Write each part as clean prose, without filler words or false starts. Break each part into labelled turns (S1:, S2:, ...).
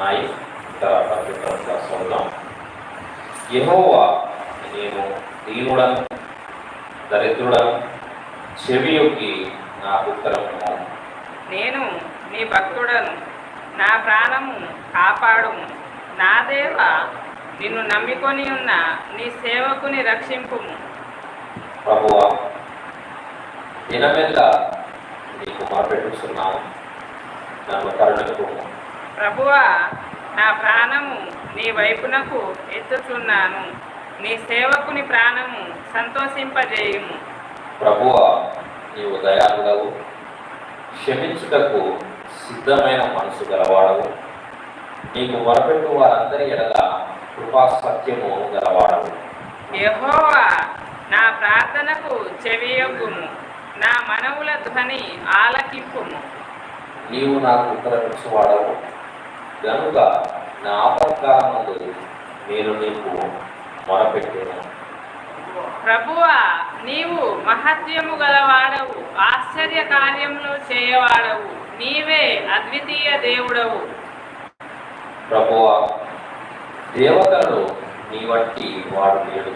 S1: ఉన్నాయి. ఇతర పత్రికల చదువుదాం. యెహోవా, నేను దీనుడను, దరిద్రుడను, చెవియొగ్గి నాకు ఉత్తరము.
S2: నేను నీ భక్తుడను, నా ప్రాణము కాపాడుము. నా దేవ, నిన్ను నమ్మికొని ఉన్న నీ సేవకుని రక్షింపుము.
S1: ప్రభువా, దినమెల్లా నీకు మొరపెట్టుచున్నాను, నన్ను కరుణింపుము.
S2: ప్రభువా, నా ప్రాణము నీ వైపునకు ఎత్తుచున్నాను, నీ సేవకుని ప్రాణము సంతోషింపజేయుము.
S1: ప్రభువా, నీవు దయాళుడవు, క్షమించుటకు సిద్ధమైన మనసు గలవాడవు, నీకు మొరపెట్టు వారందరి ఎడల కృపా సత్యము గలవాడవు.
S2: యెహోవా, నా ప్రార్థనకు చెవియొగ్గుము, నా మనవుల ధ్వని ఆలకింపుము.
S1: నీవు నాకు ఉత్తరమిచ్చువాడవు గనుక నా ఆపత్కాలమందు నేను నీకు మొరపెట్టేను.
S2: ప్రభువా, నీవు మహత్యము గలవాడవు, ఆశ్చర్య కార్యములు చేయవాడవు, నీవే అద్వితీయ దేవుడవు.
S1: ప్రభువా, దేవతలలో నీ వంటి వాడు లేడు,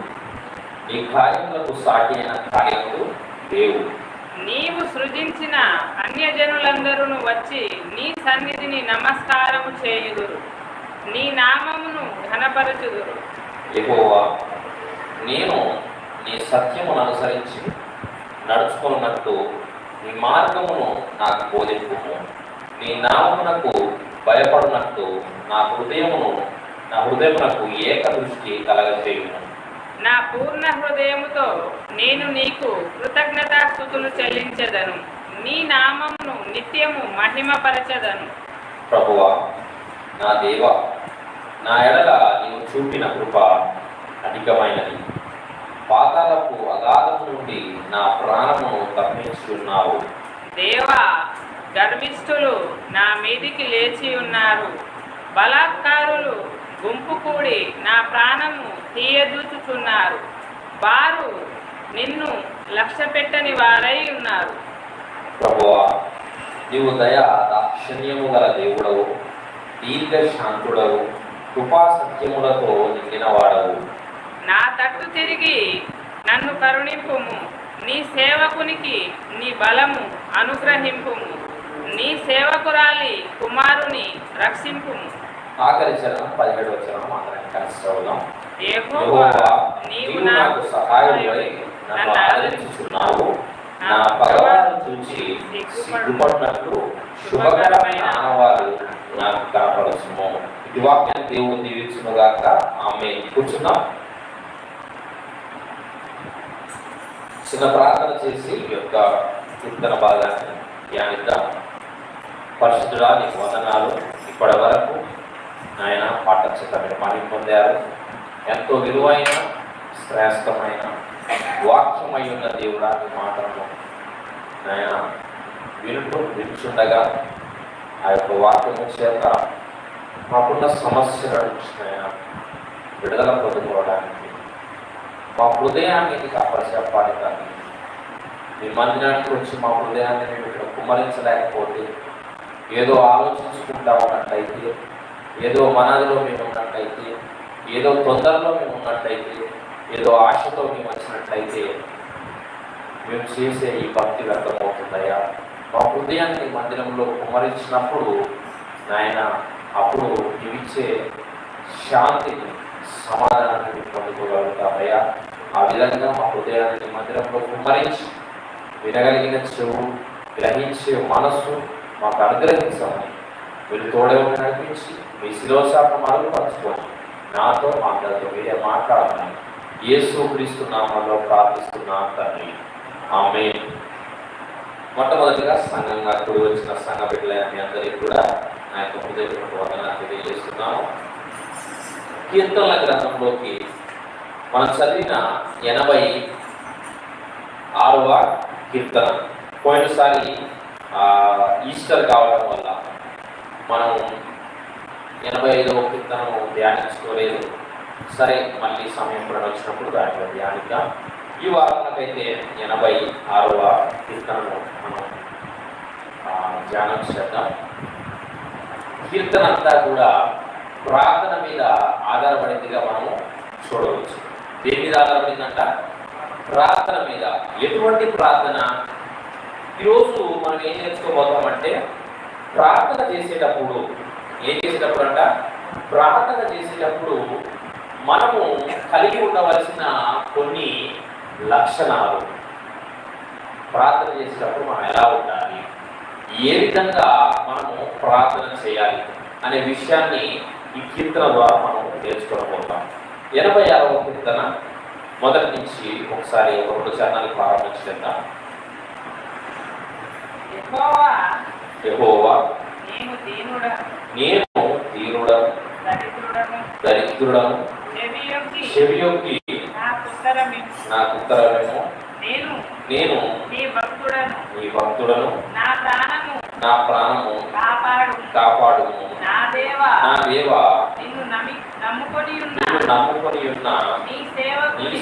S1: నీ కార్యములకు సాటి అయిన కార్యములు లేవు.
S2: నీవు సృజించిన అన్యజనులందరూ వచ్చి నీ సన్నిధిని నమస్కారము చేయుదురు, నీ నామమును ఘనపరచుదురు.
S1: యెహోవా, నేను నీ సత్యమును అనుసరించి నడుచుకున్నట్టు నీ మార్గమును నాకు బోధింపుము. నీ నామమునకు భయపడినట్టు నా హృదయమునకు ఏక దృష్టి కలగజేయుము.
S2: నా పూర్ణ హృదయముతో నేను నీకు కృతజ్ఞతాస్తుతులు చెల్లించెదను, నీ నామమును నిత్యము మహిమపరచెదను.
S1: ప్రభువా, నా దేవా, నా ఎడల నీవు చూపిన కృప అధికమైనది. పాతాళపు అగాధము నుండి నా ప్రాణమును తప్పించున్నావు.
S2: దేవా, గర్విష్ఠులు నా మీదికి లేచి ఉన్నారు, బలాత్కారులు గుంపు కూడి నా ప్రాణము తీయదూచుచున్నారు. వారు నిన్ను లక్ష్యపెట్టని వారై ఉన్నారు.
S1: ప్రభువా, నీవు దయా దాక్షిణ్యము గల దేవుడవు, దీర్ఘశాంతుడవు, కృపా సత్యములతో నిండినవాడవు.
S2: నా తట్టు తిరిగి నన్ను కరుణింపుము, నీ సేవకునికి నీ బలము అనుగ్రహింపుము, నీ సేవకురాలి కుమారుని రక్షింపుము.
S1: ఆఖరి చరణం 17వ చరణం మాత్రమే కలిసి చదువుదాం.
S2: యెహోవా,
S1: నీవు నాకు సహాయమువై నన్ను ఆదరించుచున్నావు. నా పగవారు చూచి సిగ్గుపడినట్లు శుభకరమైన ఆనవాలు నాకు కనపడుచును. ఇది వాక్యం దేవుడు దీవించునుగాక. ఆమేన్. కూర్చున్నాం. చిన్న ప్రార్థన చేసి ఈ యొక్క కీర్తన భాగాన్ని ధ్యానిద్దాం. పరిశుద్ధుడా, నీకు వందనాలు. ఇప్పటి వరకు ఆయన పాఠ్యక్షతమైన పని పొందారు. ఎంతో విలువైన శ్రేష్టమైన వాక్యమై ఉన్న దేవుడా, నీ మాటలను ఆయన వింటుండగా ఆ యొక్క వాక్యము చేత మాకున్న సమస్యల నుంచి ఆయన విడుదల పొందుకోవడానికి మా హృదయాన్ని కాపాడి కానీ మీ మందిరానికి వచ్చి మా హృదయాన్ని మేము ఇక్కడ కుమ్మరించలేకపోతే, ఏదో ఆలోచించుకుంటా ఉన్నట్టయితే, ఏదో మనదిలో మేము ఉన్నట్టయితే, ఏదో తొందరలో మేము ఉన్నట్టయితే, ఏదో ఆశతో మేము వచ్చినట్లయితే మేము చేసే ఈ భక్తి వ్యర్థమవుతుందయ్యా. మా హృదయాన్ని మందిరంలో కుమ్మరించినప్పుడు నాయన, అప్పుడు నీవిచ్చే శాంతిని, సమాధానాన్ని పొందుకోగలుగుతామయ్యా. ఆ విధంగా మా హృదయాన్ని మందిరంలో కుమ్మరించి వినగలిగిన చెవు, గ్రహించే మనస్సు మాకు అనుగ్రహించమని మీరు తోడేమని నడిపించి మీ శిలోశాపం అడుగుపరచుకొని నాతో మాట్లాడుతూ మీరే మాట్లాడాలని యేసు క్రీస్తు నామములో ప్రార్థిస్తున్నాం తండ్రి. ఆమేన్. మొట్టమొదటిగా సంఘంగా కూడి వచ్చిన సంఘ బిడ్డలైన మీ అందరికీ కూడా నా యొక్క హృదయపూర్వక వందనాలు తెలియజేస్తున్నాను. కీర్తనల గ్రంథంలోకి మనం చదివిన 86వ కీర్తన. పోయినసారి ఈస్టర్ కావడం వల్ల మనం 85వ కీర్తనను ధ్యానించుకోలేదు. సరే, మళ్ళీ సమయం కూడా వచ్చినప్పుడు దాంట్లో ధ్యానిద్దాం. ఈ వారంలోకైతే 86వ కీర్తనను మనం ధ్యానం చేద్దాం. కీర్తన అంతా కూడా ప్రార్థన మీద ఆధారపడిందిగా మనము చూడవచ్చు. దేని మీద ఆధారపడిందంట? ప్రార్థన మీద. ఎటువంటి ప్రార్థన? ఈరోజు మనం ఏం నేర్చుకోబోతామంటే, ప్రార్థన చేసేటప్పుడు అంట, ప్రార్థన చేసేటప్పుడు మనము కలిగి ఉండవలసిన కొన్ని లక్షణాలు, ప్రార్థన చేసేటప్పుడు మనం ఎలా ఉండాలి, ఏ విధంగా మనము ప్రార్థన చేయాలి అనే విషయాన్ని ఈ కీర్తన ద్వారా మనం నేర్చుకోబోతాం. 86వ కీర్తన మొదటి నుంచి ఒకసారి 2 చరణాలు ప్రారంభించేద్దాం. యెహోవా నేను దీనుడను దరిద్రుడను, చెవియొగ్గి నాకు ఉత్తరమేమో, నేను నీ భక్తుడను, నా ప్రాణము కాపాడుము. నా దేవా నిన్ను నమ్ముకొని ఉన్న నీ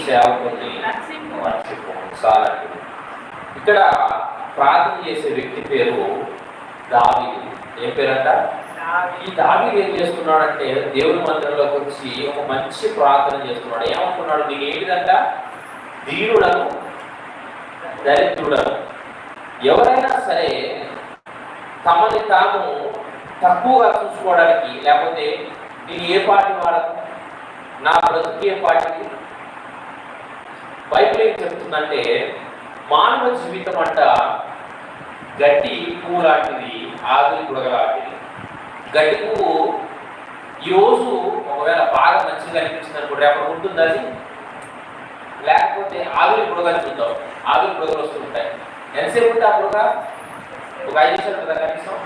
S1: సేవకుని రక్షింపు. చాలండి. ఇక్కడ ప్రార్థన చేసే వ్యక్తి పేరు దావీదు. ఏం పేరంట? ఈ దావీదు ఏం చేస్తున్నాడంటే, దేవుని మందిరంలోకి వచ్చి ఒక మంచి ప్రార్థన చేస్తున్నాడు. ఏమనుకున్నాడు? నేను ఏంటిదంట? దీనుడను దరిద్రుడను. ఎవరైనా సరే తమని తాము తక్కువగా చూసుకోవడానికి, లేకపోతే నేను ఏ పార్టీ వాడకు, నా బ్రతుకు ఏ పార్టీకి, బైబిల్ ఏం చెప్తుందంటే, మానవ జీవితం అంట గడ్డి పువ్వు లాంటిది, ఆవిరి బుడగలాంటిది. గడ్డి పువ్వు ఈరోజు ఒకవేళ బాగా మంచిగా అనిపించింది అనుకో, రేపటి ఉంటుంది అది. లేకపోతే ఆవిరి బుడగలు చూద్దాం, ఆవిరి బుడగలు వస్తుంటాయి. ఎంతసేపు ఉంటే ఆ బుడగ? ఒక 5 నిమిషాలు కదా కనీసం.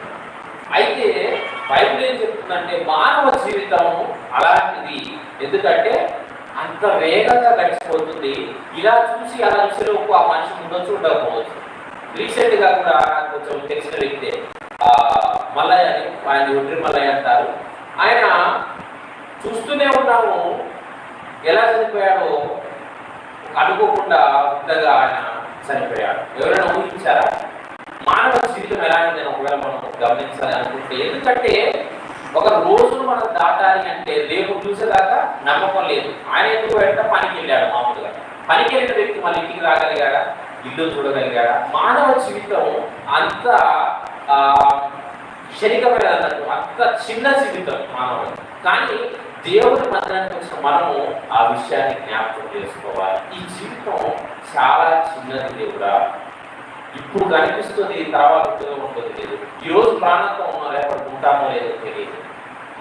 S1: అయితే బైబిల్ ఏం చెప్తుందంటే, మానవ జీవితం అలాంటిది. ఎందుకంటే అంత వేగంగా గడిచిపోతుంది. ఇలా చూసి అలా చూసేలోపు ఆ మనిషి ఉండొచ్చు, ఉండకపోవచ్చు. రీసెంట్గా కూడా కొంచెం తెలిసిన వ్యక్తే, మల్లయ్య అని, ఆయన ఒండ్రి మల్లయ్య అంటారు. ఆయన చూస్తూనే ఉన్నాము ఎలా చనిపోయాడో, అనుకోకుండా పెద్దగా ఆయన చనిపోయాడు. ఎవరైనా ఊహించారా? మానవ జీవితం ఎలాంటిదని ఒకవేళ మనం గమనించాలి అనుకుంటే, ఎందుకంటే ఒక రోజును మనం దాటాలి అంటే రేపు చూసేదాకా నమ్మకం లేదు. ఆయన ఎందుకు వెంట పనికి వెళ్ళాడు. మామూలుగా పనికి వెళ్ళిన వ్యక్తి మళ్ళీ ఇంటికి రాగలిగాడా? ఇల్లు చూడగలిగాడా? మానవ జీవితం అంత క్షణికమైన అన్నట్టు, అంత చిన్న జీవితం మానవుడు. కానీ దేవుని మందిరానికి వచ్చిన మనము ఆ విషయాన్ని జ్ఞాపకం చేసుకోవాలి. ఈ జీవితం చాలా చిన్నది దేవుడా, ఇప్పుడు కనిపిస్తుంది, తర్వాత ఉంటుంది లేదు. ఈరోజు ప్రాణంతో ఉన్నా రేపటి ఉంటామో లేదో తెలియదు.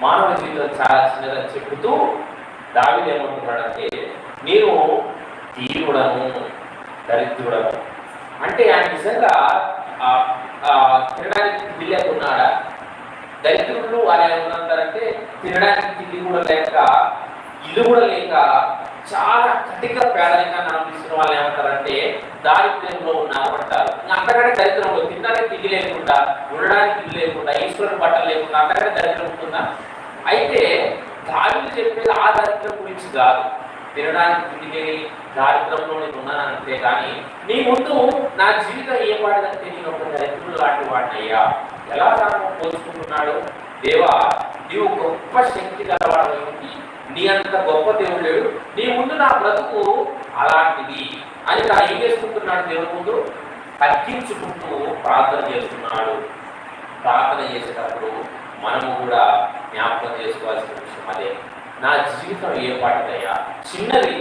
S1: మానవ జీవితం చాలా చిన్నదని చెబుతూ దావీదు ఏమంటున్నాడంటే, నేను దీనుడను దరిద్రుడను. అంటే ఆయన నిజంగా తినడానికి తిండి లేకున్నాడా? దరిద్రులు అని ఏమన్నారంటే, తినడానికి తిండి కూడా లేక, ఇల్లు కూడా లేక, చాలా కటిక పేదరికాన్ని అనుభవిస్తున్న వాళ్ళు ఏమంటారంటే దారిద్ర్యంలో ఉన్నారు అంటారు. అంతకంటే దరిద్రంలో, తినడానికి తిండి లేకుండా, ఉండడానికి ఇల్లు లేకుండా, ఈశ్వరుని బట్టలు లేకుండా అంతకంటే దరిద్రం ఉంటుందా? అయితే దావీదు చెప్పేది ఆ దరిద్రం గురించి కాదు. తినడానికి తిండి లేని దారిద్రంలో నేను ఉన్నానంటే, కానీ నీ ముందు నా జీవితం ఏ పాటిదంటే నేను ఒక దరిద్రులు లాంటి వాడినయ్యా. ఎలా నాకు పోల్చుకుంటున్నాడు? దేవా, నీవు గొప్ప శక్తి గలవాడేమిటి, నీ అంత గొప్ప దేవుడు లేడు, నీ ముందు నా బ్రతుకు అలాంటిది అని నా ఏం చేసుకుంటున్నాడు? దేవుడి ముందు తగ్గించుకుంటూ ప్రార్థన చేస్తున్నాడు. ప్రార్థన చేసేటప్పుడు మనము కూడా జ్ఞాపకం చేసుకోవాల్సిన విషయం అదే. నా జీవితం ఏ పాటిదయ్యా? చిన్నది,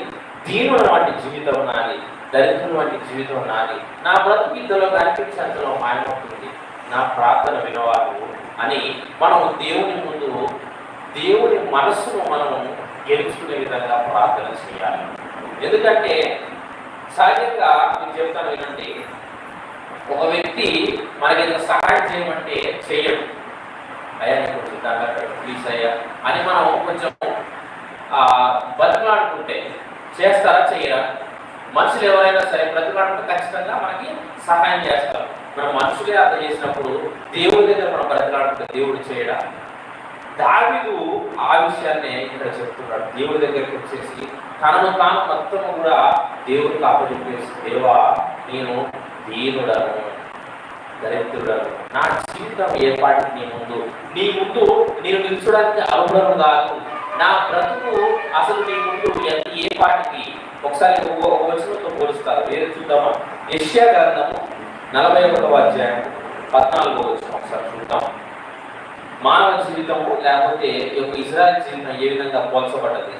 S1: దీనుల వంటి జీవితం నాది, దరిద్రుల వంటి జీవితం నాది. నా బ్రతుకు ఇందులో కనిపించేంతలో మాయమవుతుంది. నా ప్రార్థన వినవారు అని మనము దేవుని ముందు, దేవుని మనస్సును మనము గెలుచుకునే విధంగా ప్రార్థన చేయాలి. ఎందుకంటే సహజంగా మీకు చెప్తాను వినండి, ఒక వ్యక్తి మనకి ఏదైనా సహాయం చేయమంటే చెయ్యడు. అయ్యా నీకు కొంచెం ప్లీజ్ అయ్యా అని మనం కొంచెం బతిమాడుకుంటే చేస్తారా? చెయ్యరా? మనుషులు ఎవరైనా సరే బ్రతిమాడుకుంటే ఖచ్చితంగా మనకి సహాయం చేస్తారు. మనం మనుషులే అర్థం చేసినప్పుడు దేవుడి దగ్గర మనం బ్రతిమాడుకుంటే దేవుడు చేయడా? దావీదు ఆ విషయాన్నే ఇక్కడ చెప్తున్నాడు. దేవుడి దగ్గరికి వచ్చేసి తనను తాను మొత్తము కూడా దేవుడికి అప్పచెప్పేసి, దేవా నేను దీనుడను దరిద్రుడను. నా జీవితం ఏర్పాటు నీ ముందు నేను నిల్చోడానికి అర్హుడను కాదు. నా బ్రతుకు అసలు నీ ముందు ఏ పాటికి ఒకసారి ఒక వచనంతో పోలుస్తారు. వేరే చూద్దామా? యెషయా గ్రంథము 41వ అధ్యాయం 14వ వచనం ఒకసారి చూద్దాం. మానవ జీవితము లేకపోతే ఈ యొక్క ఇజ్రాయెల్ జీవితం ఏ విధంగా పోల్చబడ్డది?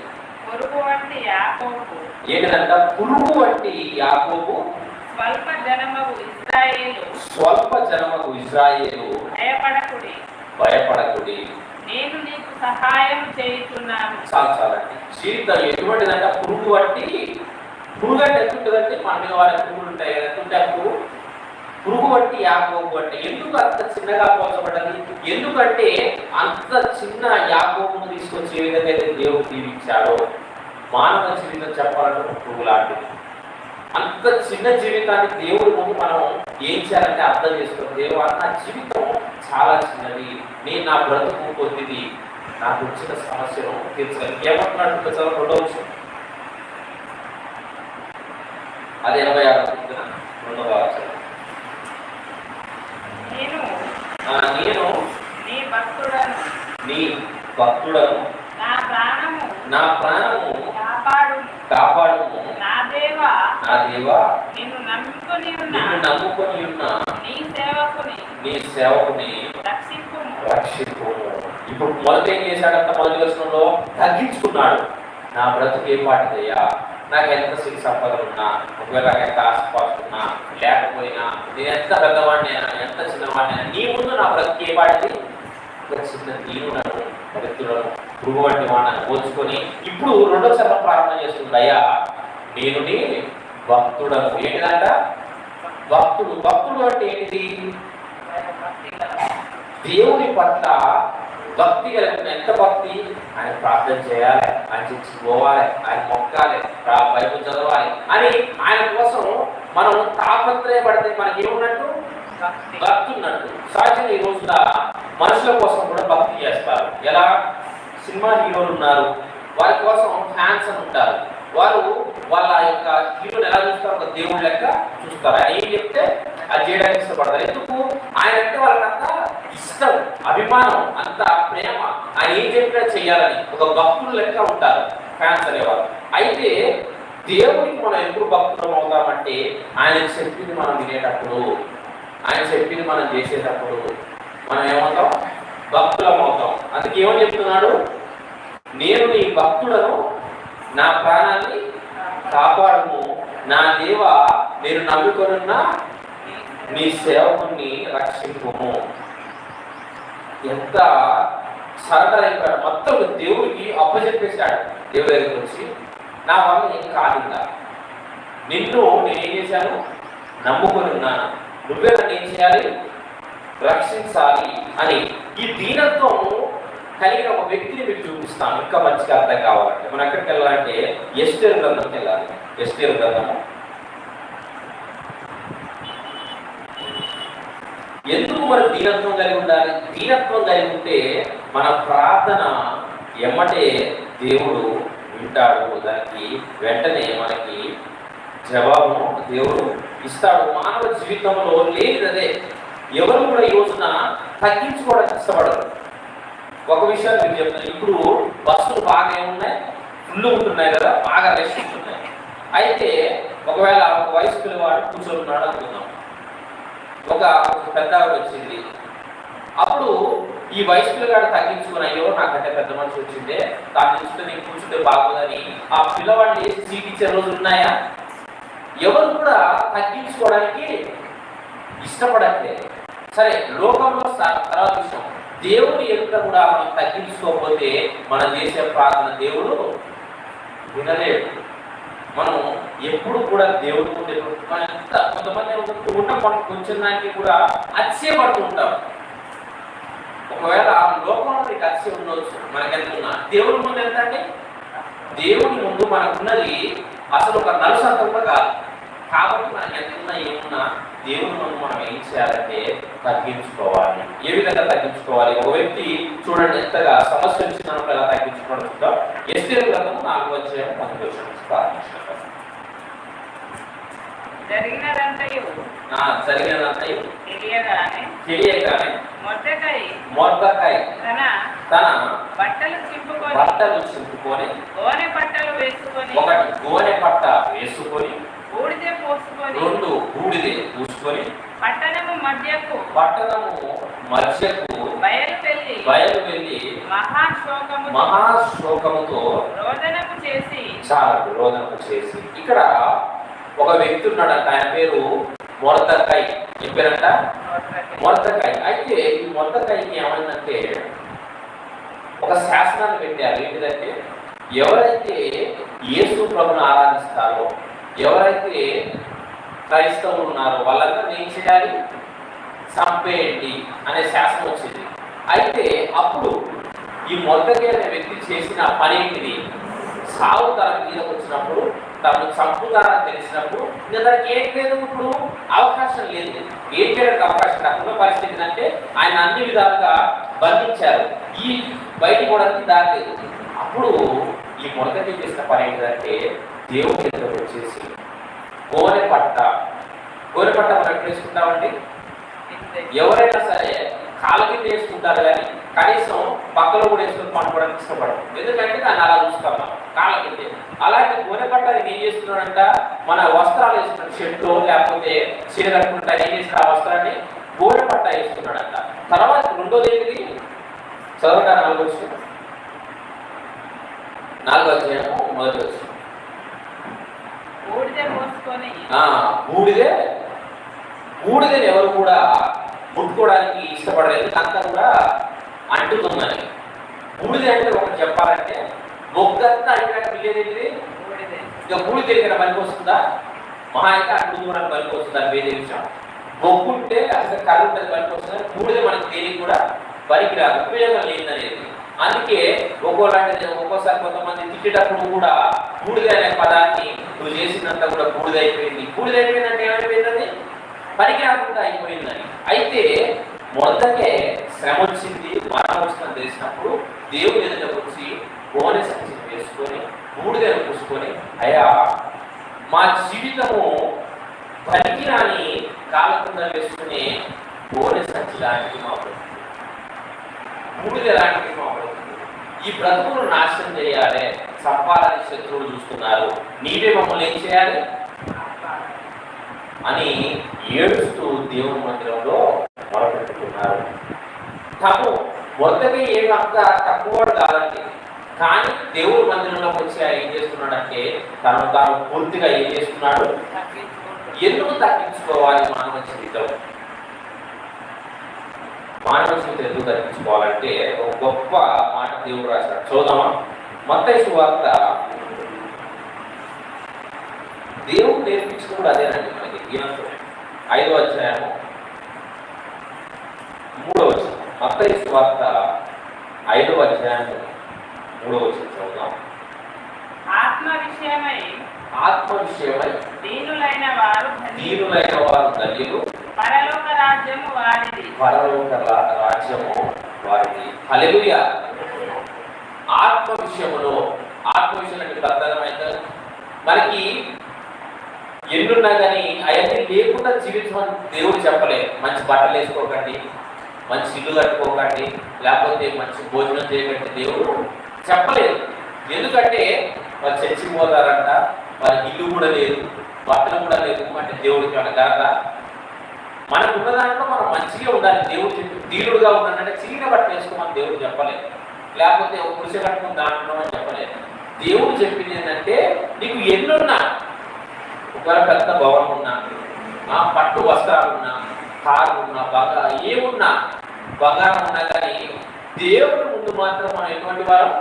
S1: ఏంటంట? పురుగు వంటి యాకోబు, స్వల్ప జనమగు ఇశ్రాయేలు భయపడకుడి,
S2: నేను నీకు సహాయం చేయుచున్నాను.
S1: చాలండి. జీవితం ఎటువంటిదంటే పురుగు వంటి. పురుగు అంటే ఎట్లుంటుందంటే మన మీద వారి పురుగులు ఉంటాయి కదా, ఎట్లుంటే పురుగు వంటి యాకోబు అంటే. ఎందుకు అంత చిన్నగా పోల్చబడ్డది? ఎందుకంటే అంత చిన్న యాకోబును తీసుకొచ్చి ఏ విధంగా అయితే దేవుడు దీవించాడో, మానవ జీవితం చెప్పాలంటే పురుగు లాంటిది. అంత చిన్న జీవితాన్ని దేవుడి ముందు మనం ఏం చేయాలంటే అర్థం చేసుకోవాలి. దేవుడు నా జీవితం చాలా చిన్నది, నేను నా బ్రతుకు కొద్దిది, నాకు వచ్చిన సమస్యను తీర్చగలను. ఏమంటున్నాడు? చదవచ్చు. అది 86వ వచనం. నేను నీ భక్తుడను, నా ప్రాణము కాపాడుము.
S2: నా దేవా
S1: నిన్ను నమ్ముకొని ఉన్న నీ సేవకుని రక్షింపు. ఇప్పుడు మొదట ఏం చేశాడంట? మొదటి వచనంలో తగ్గించుకున్నాడు. నా బ్రతుకు ఏ పాటిదయ్యా, నాకు ఎంత సిరి సంపదలు ఉన్నా, ఒకవేళ నాకు ఎంత ఆస్తిపాస్తున్నా లేకపోయినా, నేను ఎంత పెద్దవాడినైనా ఎంత చిన్నవాడినైనా, నీ ముందు నా బ్రతుకు ఏ పాటిది? ఒక చిన్న దీనులను, దరిద్రులను, పురుగు వంటి వాడిని పోల్చుకొని ఇప్పుడు రెండో చరణం ప్రారంభం చేస్తుంది. అయ్యా నేను నీ భక్తుడను. ఏంటిదంట? భక్తుడు అంటే ఏంటిది? దేవుని పట్ల భక్తి కలిగిన. ఎంత భక్తి? ఆయన ప్రార్థన చేయాలి, ఆయన చర్చికి పోవాలి, ఆయన మొక్కాలి, బైబిల్ చదవాలి అని ఆయన కోసం మనం తాపత్రయపడితే మనకి ఏమున్నట్టు? భక్తి ఉన్నట్టు. సహజంగా ఈ రోజున మనుషుల కోసం కూడా భక్తి చేస్తారు. ఎలా? సినిమా హీరోలు ఉన్నారు, వారి కోసం ఫ్యాన్స్ అని ఉంటారు. వారు వాళ్ళ యొక్క హీరోని ఎలా చూస్తారు? ఒక దేవుడి లెక్క చూస్తారు. ఆయన ఏం చెప్తే అది చేయడానికి ఇష్టపడతారు. ఎందుకు? ఆయన అంటే వాళ్ళకంతా ఇష్టం, అభిమానం, అంత ప్రేమ. ఆయన ఏం చెప్పినా చెయ్యాలని ఒక భక్తులు లెక్క ఉంటారు ఫ్యాన్స్ అనేవారు. అయితే దేవుడికి మనం ఎప్పుడు భక్తులం అవుతామంటే ఆయన చెప్పింది మనం వినేటప్పుడు, ఆయన చెప్పింది మనం చేసేటప్పుడు మనం ఏమవుతాం? భక్తులం అవుతాం. అందుకే ఏమని చెప్తున్నాడు? నేను నీ భక్తుడను, నా ప్రాణాన్ని కాపాడుము. నా దేవ నేను నమ్ముకొనున్న నీ సేవకుని రక్షింపుము. ఎంత సరెండర్ అయిపోయాడు. మొత్తం దేవుడికి అప్పచెప్పేశాడు. దేవుడి దగ్గరికి వచ్చి నా వల్ల ఏం కాదు, నిన్ను నేనేం చేశాను? నమ్ముకొని ఉన్నాను, నువ్వే నన్ను ఏం చేయాలి? రక్షించాలి అని. ఈ దీనత్వం కలిగిన ఒక వ్యక్తిని మీకు చూపిస్తాను ఇంకా మంచిగా అర్థం కావాలంటే. మనం ఎక్కడికి వెళ్ళాలంటే ఎస్తేరు గ్రంథంకి వెళ్ళాలి. ఎస్తేరు గ్రంథము. ఎందుకు మరి దీనత్వం కలిగి ఉండాలి? దీనత్వం కలిగి ఉంటే మన ప్రార్థన ఎమ్మటే దేవుడు వింటాడు. దానికి వెంటనే మనకి జవాబు దేవుడు ఇస్తాడు. మానవ జీవితంలో లేనిదే ఎవరు కూడా ఈ రోజున తగ్గించుకోవడానికి ఇష్టపడరు. ఒక విషయాన్ని మీకు చెప్తాను. ఇప్పుడు బస్సులు బాగా ఏమున్నాయి? ఫుల్ ఉంటున్నాయి కదా, బాగా రష్ ఉంటున్నాయి. అయితే ఒకవేళ ఒక వయసు పిల్లవాడు కూర్చోన్నాడు అనుకుందాం. ఒక పెద్ద ఆవిడ వచ్చింది. అప్పుడు ఈ వయసు పిల్లగాడు తగ్గించుకుని, అయ్యో నాకంటే పెద్ద మనిషి వచ్చిందే, దాని నుంచి నేను కూర్చుంటే బాగోదని ఆ పిల్లవాడిని వేసి సీట్ ఇచ్చే రోజులు ఉన్నాయా? ఎవరు కూడా తగ్గించుకోవడానికి ఇష్టపడట్లేదు. సరే, లోకంలో తర్వాత విషయం, దేవుని ఎదుట కూడా మనం తగ్గించుకోకపోతే మనం చేసే ప్రార్థన దేవుడు వినలేడు. మనం ఎప్పుడు కూడా దేవుడు కొంతమంది ఉన్న కొంచెం దానికి కూడా అతిశయపడుతూ ఉంటాం. ఒకవేళ లోకంలో నీకు అతిశయం ఉండవచ్చు, మనకెంత ఉన్నా దేవుడి ముందు ఎంత అంటే, దేవుడి ముందు మనకున్నది అసలు ఒక నలుసంతం కూడా కాదు. కాబట్టి మనకి ఎంతున్నా ఏమున్నా దేవుడి ముందు మనం ఏం చేయాలంటే తగ్గించుకోవాలి. ఏ విధంగా తగ్గించుకోవాలి? ఒక వ్యక్తి చూడండి ఎంతగా సమస్య వచ్చినప్పుడు ఎలా తగ్గించుకోవడం చూద్దాం. ఎస్తేరు గ్రంథము 4వ అధ్యాయం 11వ వచనం ప్రారంభించారు.
S2: జరిగినదంతయు
S1: తెలియగానే
S2: మొర్దెకై
S1: తన
S2: బట్టలు చింపుకొని గోనె పట్టలు వేసుకొని
S1: ఒకటి గోనె పట్ట వేసుకొని
S2: బూడిద పోసుకొని
S1: రెండు బూడిద పూసుకొని
S2: పట్టణము మధ్యకు
S1: బయలు వెళ్ళి మహాశోకముతో రోదనము చేసి ఇక్కడ ఒక వ్యక్తి ఉన్నాడంట. ఆయన పేరు మొర్దెకై. చెప్పారంట మొర్దెకై. అయితే ఈ మొర్దెకైకి ఏమైందంటే ఒక శాసనాన్ని పెట్టారు. ఏంటిదంటే ఎవరైతే యేసు ప్రభువును ఆరాధిస్తారో, ఎవరైతే క్రైస్తవులు ఉన్నారో వాళ్ళందరూ ఏం చేయాలి? చంపేయండి అనే శాసనం వచ్చింది. అయితే అప్పుడు ఈ మొర్దెకై అనే వ్యక్తి చేసిన పని ఏంటిది? సావు తన మీద వచ్చినప్పుడు, తను చంపుతారని తెలిసినప్పుడు ఇంకా తనకి ఏం లేదు, ఇప్పుడు అవకాశం లేదు, ఏం చేయడానికి అవకాశం లేకుండా పరిస్థితి అంటే ఆయన అన్ని విధాలుగా బంధించారు. ఈ బయటికి కూడా దారి లేదు. అప్పుడు ఈ మొర్దెకై చేసిన పని ఏంటంటే దేవుడి దగ్గరకు వచ్చేసి గోనె పట్ట మనం ఎక్కడ వేసుకుంటామండి? ఎవరైనా సరే కాళ్ళ కింద వేసుకుంటారు, కానీ కనీసం పక్కలో కూడా వేసుకొని పండుకోవడానికి ఇష్టపడరు. ఎందుకంటే దాన్ని అలా చూస్తాం కాళ్ళ కింద. అలాంటి గోనె పట్ట ఏం చేస్తున్నాడంట? మన వస్త్రాలు వేసుకున్నాడు, షర్టు లేకపోతే చీర కట్టుకుంటా ఏం చేసిన ఆ వస్త్రాన్ని గోనె పట్ట వేసుకున్నాడంట. తర్వాత రెండోది ఏంటిది? చదవట 4వ అధ్యాయము 1వ వచనం. బూడిదని ఎవరు కూడా ముట్టుకోవడానికి ఇష్టపడలేదు, అంతా కూడా అంటుతుందని. బూడిద అంటే ఒకటి చెప్పాలంటే మొగ్గంతా అయిపోయాక మిగిలేది ఇక బూడిద తిరిగిన పనికి వస్తుందా? మహా అయితే అడ్డు దూరానికి పనికి వస్తుందా? వేరే విషయం. మొగ్గుంటే అసలు కర్ర ఉంటుంది పనికి వస్తుంది. బూడిద మనకి దేనికి కూడా పనికిరాదు, ఉపయోగం లేదనేది. అందుకే ఒక్కోసారి కొంతమంది తిట్టేటప్పుడు కూడా బూడిద అనే పదాన్ని నువ్వు చేసినంత కూడా బూడిద అయిపోయిందంటే ఏమైపోయిందని? పనికి రాకుండా అయిపోయిందని. అయితే మొర్దెకై శ్రమ వచ్చింది, మరణం వచ్చిందని తెలిసినప్పుడు దేవుని ఎదుటకు వచ్చి గోనె సంచి వేసుకొని బూడిదను పూసుకొని, అయ్యా మా జీవితము పనికిరాని కాలకుండా వేసుకుని గోనె సంచి లాంటిది మా బ్రతుకు, బూడిద లాంటిది మా బ్రతుకు, ఈ బ్రతుకును నాశనం చేయాలి, సంపాదన శత్రువులు చూస్తున్నారు, నీవే మమ్మల్ని ఏం చేయాలి అని ఏడుస్తూ దేవుని మందిరంలో మొరపెట్టుకున్నారు. తను మొర్దెకై ఏమంతా తక్కువడు కాదండి, కానీ దేవుడి మందిరంలోకి వచ్చి ఆయన ఏం చేస్తున్నాడంటే తాను పూర్తిగా ఏం చేస్తున్నాడు? ఎందుకు తగ్గించుకోవాలి? మానవ జీవితం ఎందుకు తగ్గించుకోవాలంటే ఒక గొప్ప మాట దేవుడు రాశాడు. చూద్దామా? మత్తయి సువార్త. దేవుడు నేర్పించుకున్నాడు అదేనండి మనకి. 5వ అధ్యాయము 3వ వచనం. మత్తయి సువార్త 5వ అధ్యాయము 3వ వచనం చదువుదాం.
S2: ఆత్మ విషయమై దీనులైన వారు ధన్యులు, పరలోక రాజ్యము వారిది. హల్లెలూయా. ఆత్మ విషయంలో అర్థమైతే మనకి ఎన్నున్నా కానీ అవన్నీ లేకుండా జీవించమని దేవుడు చెప్పలేదు. మంచి బట్టలు వేసుకోకండి, మంచి ఇల్లు కట్టుకోకండి, లేకపోతే మంచి భోజనం చేయకండి దేవుడు చెప్పలేదు. ఎందుకంటే వాళ్ళు చచ్చిపోతారంట, వాళ్ళ ఇల్లు కూడా లేదు, బట్టలు కూడా లేదు అంటే దేవుడికి అనగా మనకు ఉన్న దాంట్లో మనం మంచిగా ఉండాలి. దేవుడు చెప్పి దీనుడుగా ఉన్నాడంటే చిన్న బట్టలు వేసుకోమని దేవుడు చెప్పలేదు, లేకపోతే ఒక కృషి కట్టుకుని దాంట్లో అని చెప్పలేదు. దేవుడు చెప్పింది ఏంటంటే నీకు ఎన్నున్నా, ఒకవేళ పెద్ద భవనం ఉన్నా, పట్టు వస్త్రాలు ఉన్నా, కారు ఉన్నా, ఏమున్నా, బంగారం ఉన్నా కానీ దేవుడి ముందు మాత్రం మనం ఎటువంటి వారం?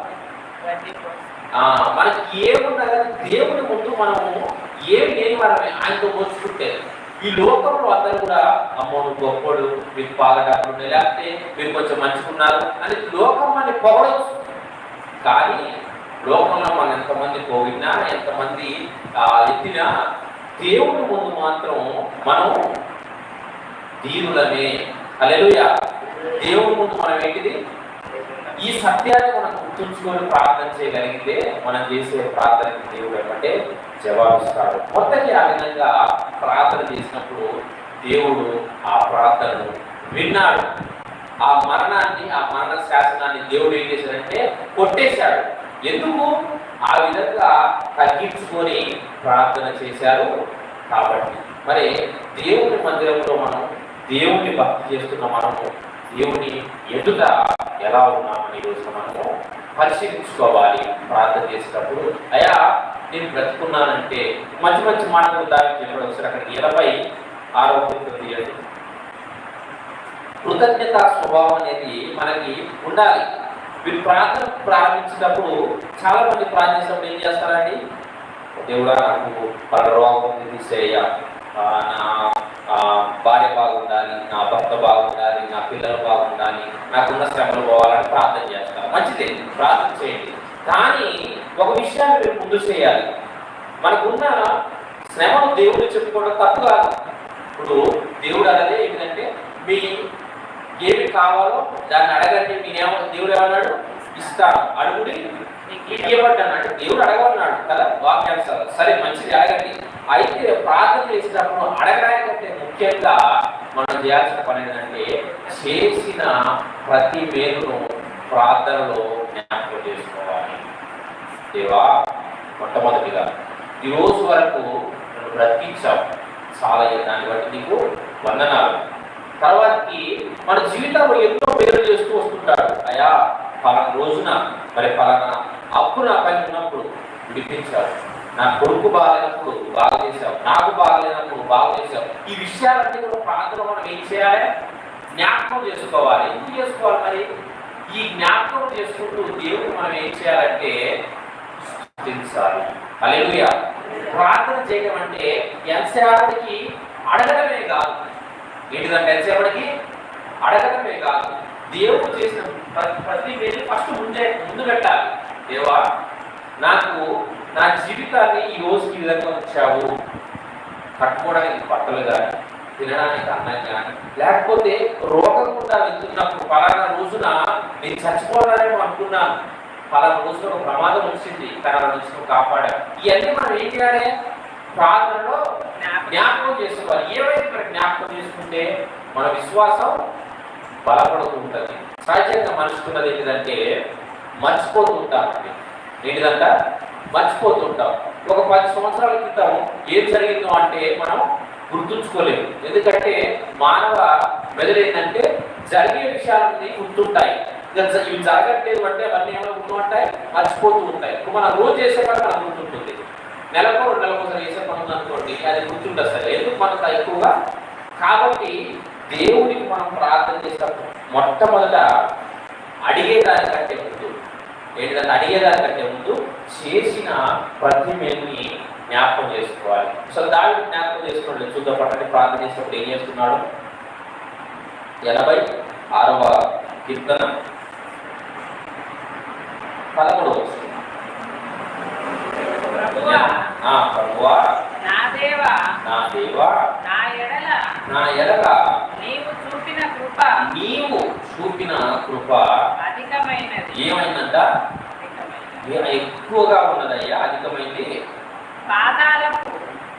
S2: మనకి ఏమున్నా కానీ దేవుడి ముందు మనము ఏమి లేని వారమే. ఆయనతో పోల్చుకుంటే ఈ లోకంలో అందరూ కూడా అమ్మో నువ్వు గొప్పడు, మీకు బాగా డబ్బులు ఉన్నాయి, లేకపోతే మీరు కొంచెం మంచుకున్నారు అని లోకం అని పొగడవచ్చు. కానీ లోకంలో మనం ఎంతమంది పోగినా, ఎంతమంది ఎత్తినా, దేవుడి ముందు మాత్రం మనం దీనులమే. హల్లెలూయా. దేవుడి ముందు మనం ఏంటిది? ఈ సత్యాన్ని మనం గుర్తుంచుకొని ప్రార్థన చేయగలిగితే మనం చేసే ప్రార్థనకి దేవుడు ఏమంటే జవాబిస్తాడు. మొదటి ఆ విధంగా ప్రార్థన చేసినప్పుడు దేవుడు ఆ ప్రార్థనను విన్నాడు. ఆ మరణాన్ని, ఆ మరణ శాసనాన్ని దేవుడు ఏం చేశాడంటే కొట్టేశాడు. ఎందుకు? ఆ విధంగా తగ్గించుకొని ప్రార్థన చేశారు కాబట్టి. మరి దేవుని మందిరంలో మనం దేవుని భక్తి చేస్తున్న మనము దేవుని ఎదుట ఎలా ఉన్నామని ఈరోజు మనము పరిశీలించుకోవాలి. ప్రార్థన చేసేటప్పుడు అయ్యా నేను బ్రతుకున్నానంటే మంచి మంచి మాటలు దానికి చెప్పడం ఒకసారి అక్కడ 86వ తీయండి. కృతజ్ఞత స్వభావం అనేది మనకి ఉండాలి. మీరు ప్రార్థన ప్రారంభించినప్పుడు చాలా మంది ప్రార్థించినప్పుడు ఏం చేస్తారండి? దేవుడా నాకు పలు రోగం తీసేయ, నా భార్య బాగుండాలి, నా భర్త బాగుండాలి, నా పిల్లలు బాగుండాలి, నాకున్న శ్రమలు పోవాలని ప్రార్థన చేస్తారు. మంచిదే, ప్రార్థన చేయండి. కానీ ఒక విషయాన్ని మీరు ముందు చేయాలి. మనకున్న శ్రమను దేవుడు చెప్పుకోవడం తప్పు కాదు. ఇప్పుడు దేవుడు అనేది ఏంటంటే మీ ఏమి కావాలో దాన్ని అడగండి, దేవుడు ఏమన్నాడు? ఇస్తాను, అడుగుడి ఇవ్వబడ్డాను అంటే దేవుడు అడగమన్నాడు కదా వాక్యానుసారం. సరే మంచిది, అడగండి. అయితే ప్రార్థన చేసేటప్పుడు అడగడానికంటే ముఖ్యంగా మనం చేయాల్సిన పని ఏంటంటే చేసిన ప్రతి మేలును ప్రార్థనలో జ్ఞాపకం చేసుకోవాలి. దేవా, మొట్టమొదటిగా ఈ రోజు వరకు నన్ను బ్రతికించావు, చాలా దాన్ని బట్టి నీకు వందనాలు. తర్వాతకి మన జీవితంలో ఎంతో పేరు చేస్తూ వస్తుంటాడు. అయ్యా పలానా రోజున మరి పలానా అప్పు నా పైన ఉన్నప్పుడు విడిపించావు, నా కొడుకు బాగాలేనప్పుడు బాగా చేశావు, నాకు బాగాలేనప్పుడు బాగా చేశావు. ఈ విషయాలన్నీ కూడా ప్రార్థన మనం ఏం చేయాలి? జ్ఞాపకం చేసుకోవాలి. ఎందుకు చేసుకోవాలి? మరి ఈ జ్ఞాపకం చేసుకుంటూ దేవుడు మనం ఏం చేయాలంటే స్తుతించాలి. హల్లెలూయా. ప్రార్థన చేయడం అంటే ఎంతసేపటికి అడగడమే కాదు. ఏంటిదంటే ఎంతసేపటికి అడగడమే కాదు, దేవుడు చేసిన ప్రతి వేలు ఫస్ట్ ముందు పెట్టాలి. దేవా, నాకు నా జీవితాన్ని ఈ రోజుకి ఈ విధంగా వచ్చావు. కట్టుకోవడానికి బట్టలు కానీ, తినడానికి అన్నం కానీ, లేకపోతే రోగం కూడా వెళ్తున్నప్పుడు పలానా రోజున నేను చచ్చిపోవాలనేమో అనుకున్నాను, పలానా రోజున ఒక ప్రమాదం వచ్చింది, తన నుంచి కాపాడాను. ఇవన్నీ మనం ఏం చేయాలి? ప్రార్థనలో జ్ఞాపకం చేసుకోవాలి. ఏవైతే మనం జ్ఞాపకం చేసుకుంటే మన విశ్వాసం బలపడుతూ ఉంటుంది. సహజంగా మనుషుకున్నది ఏంటిదంటే మర్చిపోతూ ఉంటామండి. ఏంటిదంట? మర్చిపోతుంటాం. ఒక 10 సంవత్సరాల క్రితం ఏం జరిగిందో అంటే మనం గుర్తుంచుకోలేము. ఎందుకంటే మానవ మెదడు ఏంటంటే జరిగే విషయాలన్నీ గుర్తుంటాయి. ఇవి జరగట్లేదు అంటే అవన్నీ ఏమైనా గుర్తుంటాయి, మర్చిపోతూ ఉంటాయి. ఇప్పుడు మనం రోజు చేసే పని మనకు గుర్తుంటుంది. నెలకు 2 నెలలకోసారి చేసే పని ఉందనుకోండి, అది గుర్తుంటుంది. సరే, ఎందుకు మనకు ఎక్కువగా? కాబట్టి దేవునికి మనం ప్రార్థన చేసినప్పుడు మొట్టమొదట అడిగేదానికంటే ముందు ఏంటంటే అడిగేదానికంటే ముందు చేసిన ప్రతి మేలుని జ్ఞాపకం చేసుకోవాలి. సో దాన్ని జ్ఞాపకం చేసుకోండి. చూద్దాం పట్టండి. ప్రార్థన చేసినప్పుడు ఏం చేస్తున్నాడు? 86వ కీర్తన 13వ వచనం. ప్రభువా, నా దేవా, నా ఎడల నీవు చూపిన కృప అధికమైనది. ఏమైందంట? ఎక్కువగా ఉన్నదయ్యా, అధికమైంది.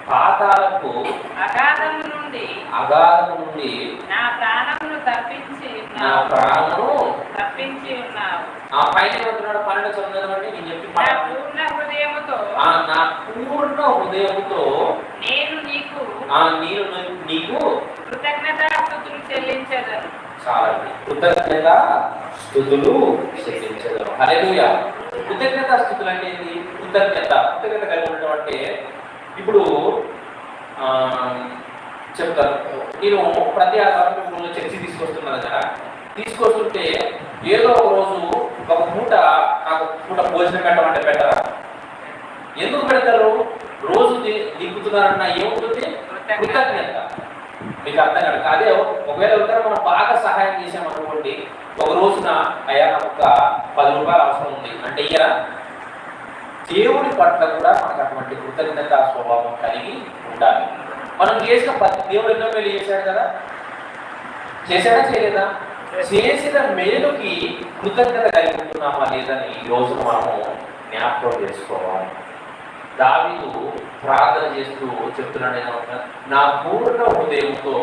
S2: పాతాళపు అగాధము నుండి నా ప్రాణమును తప్పించి ఉన్నావు. ఆ పైన ఉంటున్నాడు 12 చదువుదామండి. నేను చెప్పి నా పూర్ణ హృదయముతో నేను నీకు కృతజ్ఞతాస్తుతులు చెల్లించెదను. చాలా కృతజ్ఞతాస్తుతులు చెల్లించెదను. హల్లెలూయా. కృతజ్ఞతాస్తుతులు అంటే ఏంటి? కృతజ్ఞత కలిగి ఉండడం అంటే ఇప్పుడు చెప్తాను. నేను ప్రతి ఆదివారం చర్చి తీసుకొస్తున్నాను కదా. తీసుకొస్తుంటే ఏదో ఒక రోజు ఒక పూట నాకు పూట భోజనం పెట్టమంటే పెట్టరా? ఎందుకు పెడతారు? రోజు దిక్కుతున్నారన్న ఏముంటుంది? కృతజ్ఞత. మీకు అర్థం కాదు. అదే ఒకవేళ ఎవరికైనా మనం బాగా సహాయం చేసామనుకోండి, ఒక రోజున అయ్యా నాకు ఒక 10 రూపాయలు అవసరం ఉంది అంటే ఇయ్యరా? దేవుడి పట్ల కూడా మనకు అటువంటి కృతజ్ఞత స్వభావం కలిగి ఉండాలి. మనం చేసిన ప్రతి దేవుడు ఎన్నో మేలు చేశాడు కదా. చేశాడా చేయలేదా? చేసిన మేలుకి కృతజ్ఞత కలిగి ఉంటున్నామా లేదని ఈ రోజు మనము జ్ఞాపకం చేసుకోవాలి. దావీదు ప్రార్థన చేస్తూ చెప్తున్నాడు, నా పూర్ణ హృదయంతో.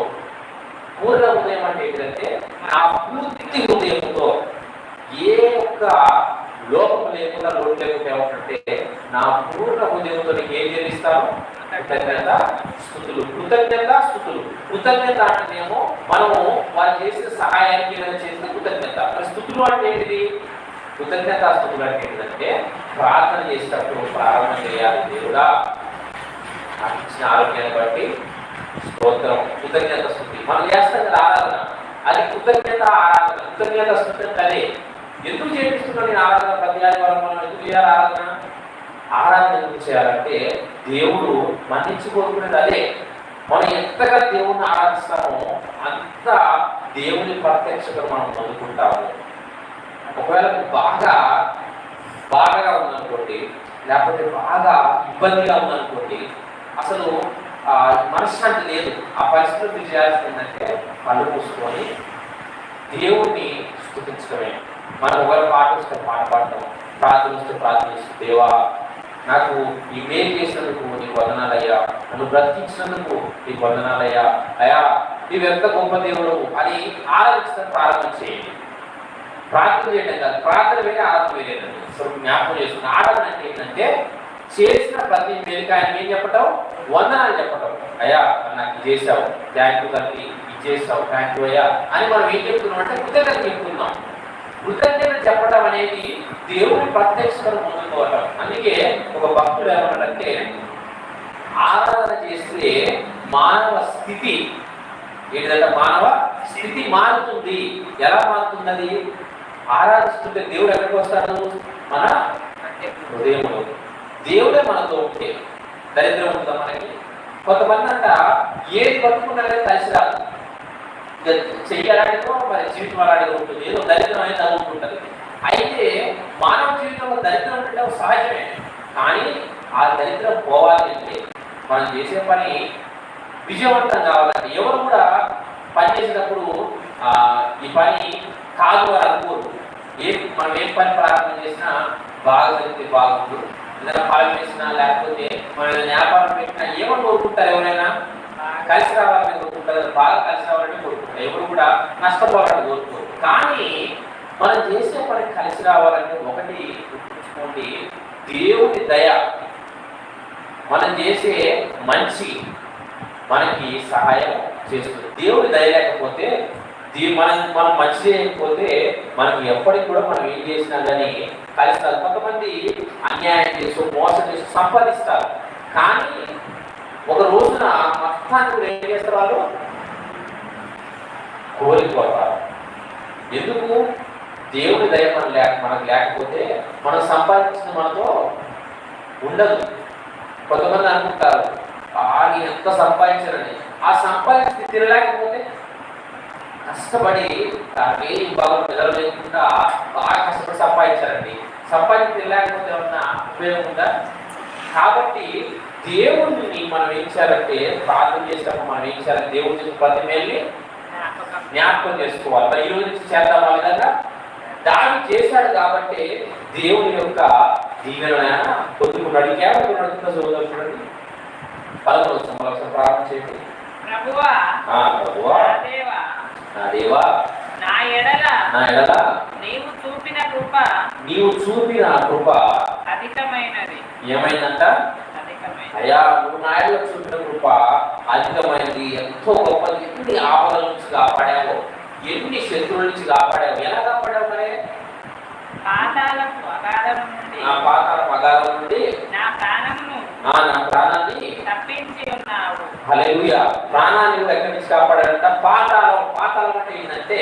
S2: పూర్ణ హృదయం అంటే ఏంటంటే నా పూర్తి హృదయంతో, ఏ ఒక్క లోపం లేకుండా లోటు లేకుండా ఏమంటే నా పూర్ణ హృదయంతో నీకు ఏం చెల్లిస్తాను? కృతజ్ఞత స్తుతులు. కృతజ్ఞత స్తుతులు. కృతజ్ఞత అంటేనేమో మనము వారు చేసిన సహాయానికి ఏదైనా చేసిన కృతజ్ఞత. మరి స్తుతులు అంటే ఏంటిది? కృతజ్ఞత స్తుతులు అంటే ఏంటంటే ప్రార్థన చేసేటప్పుడు ప్రారంభం చేయాలి. దేవుడా నాకు ఇచ్చిన ఆరోగ్యాన్ని బట్టి స్తోత్రం, కృతజ్ఞత స్తుతి. మనం చేస్తాం కదా ఆరాధన, అది కృతజ్ఞత ఆరాధన. కృతజ్ఞత స్తుతి అదే. ఎందుకు చేపిస్తున్నాను నేను ఆరాధన? ప్రతి ఆదివారం మనం ఎందుకు చేయాలి ఆరాధన? ఆరాధన ఎందుకు చేయాలంటే దేవుడు మన్నించుకోరుకునేది అదే. మనం ఎంతగా దేవుణ్ణి ఆరాధిస్తామో అంత దేవుని ప్రత్యక్షత మనం పొందుకుంటాము. ఒకవేళ బాగా ఉందనుకోండి, లేకపోతే బాగా ఇబ్బందిగా ఉందనుకోండి, అసలు మనశ్శాంతి లేదు, ఆ పరిస్థితులు మీరు చేయాల్సిందంటే కళ్ళు మూసుకొని దేవుణ్ణి స్తుతించడమే. మనం ఒకవేళ పాట వస్తే పాట పాడటం, ప్రార్థన వస్తే ప్రార్థిస్తూ, దేవా నాకు ఈ మేలు చేసినందుకు నీకు వందనాలయ్యా, నన్ను బ్రతికించినందుకు నీకు వందనాలయ్యా, అయ్యా నీవెంత గొప్ప దేవుడు అని ఆరాధించడం ప్రారంభం చేయండి. ప్రార్థన చేయడం కాదు, ప్రార్థన వేరే ఆరాధన వేరేదండి. సో జ్ఞాపకం చేసుకున్న ఆరాధన అంటే ఏంటంటే చేసిన ప్రతి మేలుకి ఆయన ఏం చెప్పటం? వందనాలు చెప్పటం. అయ్యా నాకు ఇది చేసావు, థ్యాంక్ యూ తండ్రి, ఇది చేసావు, థ్యాంక్ యూ అయ్యా అని మనం ఏం చెప్తున్నాం అంటే కృతజ్ఞత చెప్తున్నాం. కృతజ్ఞత చెప్పడం అనేది దేవుని ప్రత్యక్షతను పొందుకోవటం. అందుకే ఒక భక్తుడు ఏమన్నాడంటే ఆరాధన చేస్తే మానవ స్థితి ఏంటంటే మానవ స్థితి మారుతుంది. ఎలా మారుతుంది? అది ఆరాధిస్తుంటే దేవుడు ఎక్కడికి వస్తాడు? మన హృదయంలో. దేవుడే మనతో ఉంటే దరిద్రం ఉంటుందా మనకి? కొంతమంది అంట ఏది పట్టుకున్నారే కలిసి రాదు, చెయ్యాలనికో మరి జీవితం అలాంటిగా ఉంటుంది, ఏదో దరిద్రం అనేది తగ్గుతుంటుంది. అయితే మానవ జీవితంలో దరిద్రం అంటే సహజమే, కానీ ఆ దరిద్రం పోవాలి అంటే మనం చేసే పని విజయవంతం కావాలంటే ఎవరు కూడా పని చేసేటప్పుడు ఈ పని కాదు అని అనుకోరు. మనం ఏం పని ప్రారంభం చేసినా బాగా జరిగితే బాగుండు, ఏదైనా ఫలం చేసినా లేకపోతే మనం ఏదైనా వ్యాపారం పెట్టినా ఏమని కోరుకుంటారు? ఎవరైనా కలిసి రావాలని కోరుకుంటారు, బాగా కలిసి రావాలని కోరుకుంటారు. ఎవరు కూడా నష్టపోవాలని కోరుకోరు. కానీ మనం చేసే పని కలిసి రావాలంటే ఒకటి గుర్తుంచుకోండి, దేవుని దయ, మనం చేసే మంచి మనకి సహాయం చేస్తుంది. దేవుని దయ లేకపోతే మనం మంచి చేయకపోతే మనకి ఎప్పటికి కూడా మనం ఏం చేసినా కానీ కలుస్తారు. కొంతమంది అన్యాయం చేస్తూ మోసం చేస్తూ సంపాదిస్తారు, కానీ ఒక రోజున మొత్తాన్ని కూడా ఏం చేస్తారు? వాళ్ళు కోల్పోతారు. ఎందుకు? దేవుని దయ మనకు లేకపోతే మనం సంపాదించిన మనతో ఉండదు. కొంతమంది అనుకుంటారు ఎంత సంపాదించారని. ఆ సంపాదించి తినలేకపోతే కష్టపడి ఏం బాగా పిల్లలు లేకుండా బాగా కష్టపడి సంపాదించారండి, సంపాదించి తినలేకపోతే ఏమన్నా ఉపయోగం ఉందా? కాబట్టి దేవుడిని మనం ఏం చేయాలంటే ప్రార్థన చేసినప్పుడు మనం ఏం చేయాలి? దేవుడి నుంచి ప్రతి మేల్ని జ్ఞాపకం చేసుకోవాలి. మరి ఈ రోజు నుంచి చేద్దాం. ఆ విధంగా దాన్ని చేశాడు కాబట్టి దేవుని యొక్క దీవెన పొందుకున్నాడు. కేవలం నడుపుతా చూడండి 11వ వచనం ప్రారంభం చేయండి. ప్రభువా నా దేవా నా ఎడల నీవు చూపిన కృప అధికమైనది. ఏమైందంట? అయ్యా నువ్వు నా ఎడల చూపిన కృప అధికమైనది, ఎంతో గొప్పది. ఎన్ని ఆపదల నుంచి కాపాడావో, ఎన్ని శత్రువుల నుంచి కాపాడావు. ఎలా కాపాడావు? మరి పాతాళ అగాధం నుండి నా ప్రాణాన్ని తప్పించి ఉన్నావు. హల్లెలూయా. ప్రాణాన్ని కూడా ఎక్కడి నుంచి కాపాడాడంట? పాతాళం అంటే ఏంటంటే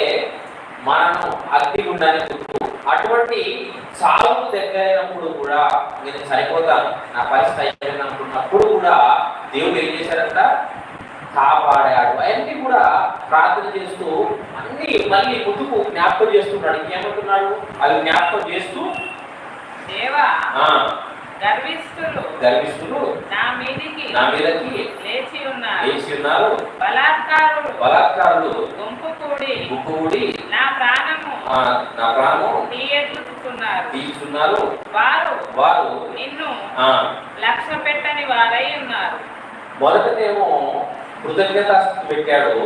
S2: మరణం, అగ్నిగుండాన్ని గుర్తు. అటువంటి చావుకు దగ్గరైనప్పుడు కూడా నేను చనిపోతాను, నా పరిస్థితి అయిపోయినప్పుడు కూడా దేవుడు ఏం చేశాడంట? కాపాడాడు. అవన్నీ కూడా ప్రార్థన చేస్తూ అన్ని మళ్ళీ ముందుకు జ్ఞాపకం చేస్తున్నాడు. ఇంకేమంటున్నాడు? అవి జ్ఞాపకం చేస్తూ దేవా గర్విష్ఠులు నా మీదకి లేచి ఉన్నారు, బలాత్కారులు గుంపు కూడి
S3: నా ప్రాణము
S2: నా ప్రాణము
S3: తీర్చుతున్నారు. వారు నిన్ను లక్ష్య పెట్టని వారై ఉన్నారు.
S2: మొదటనేమో కృతజ్ఞత పెట్టాడు,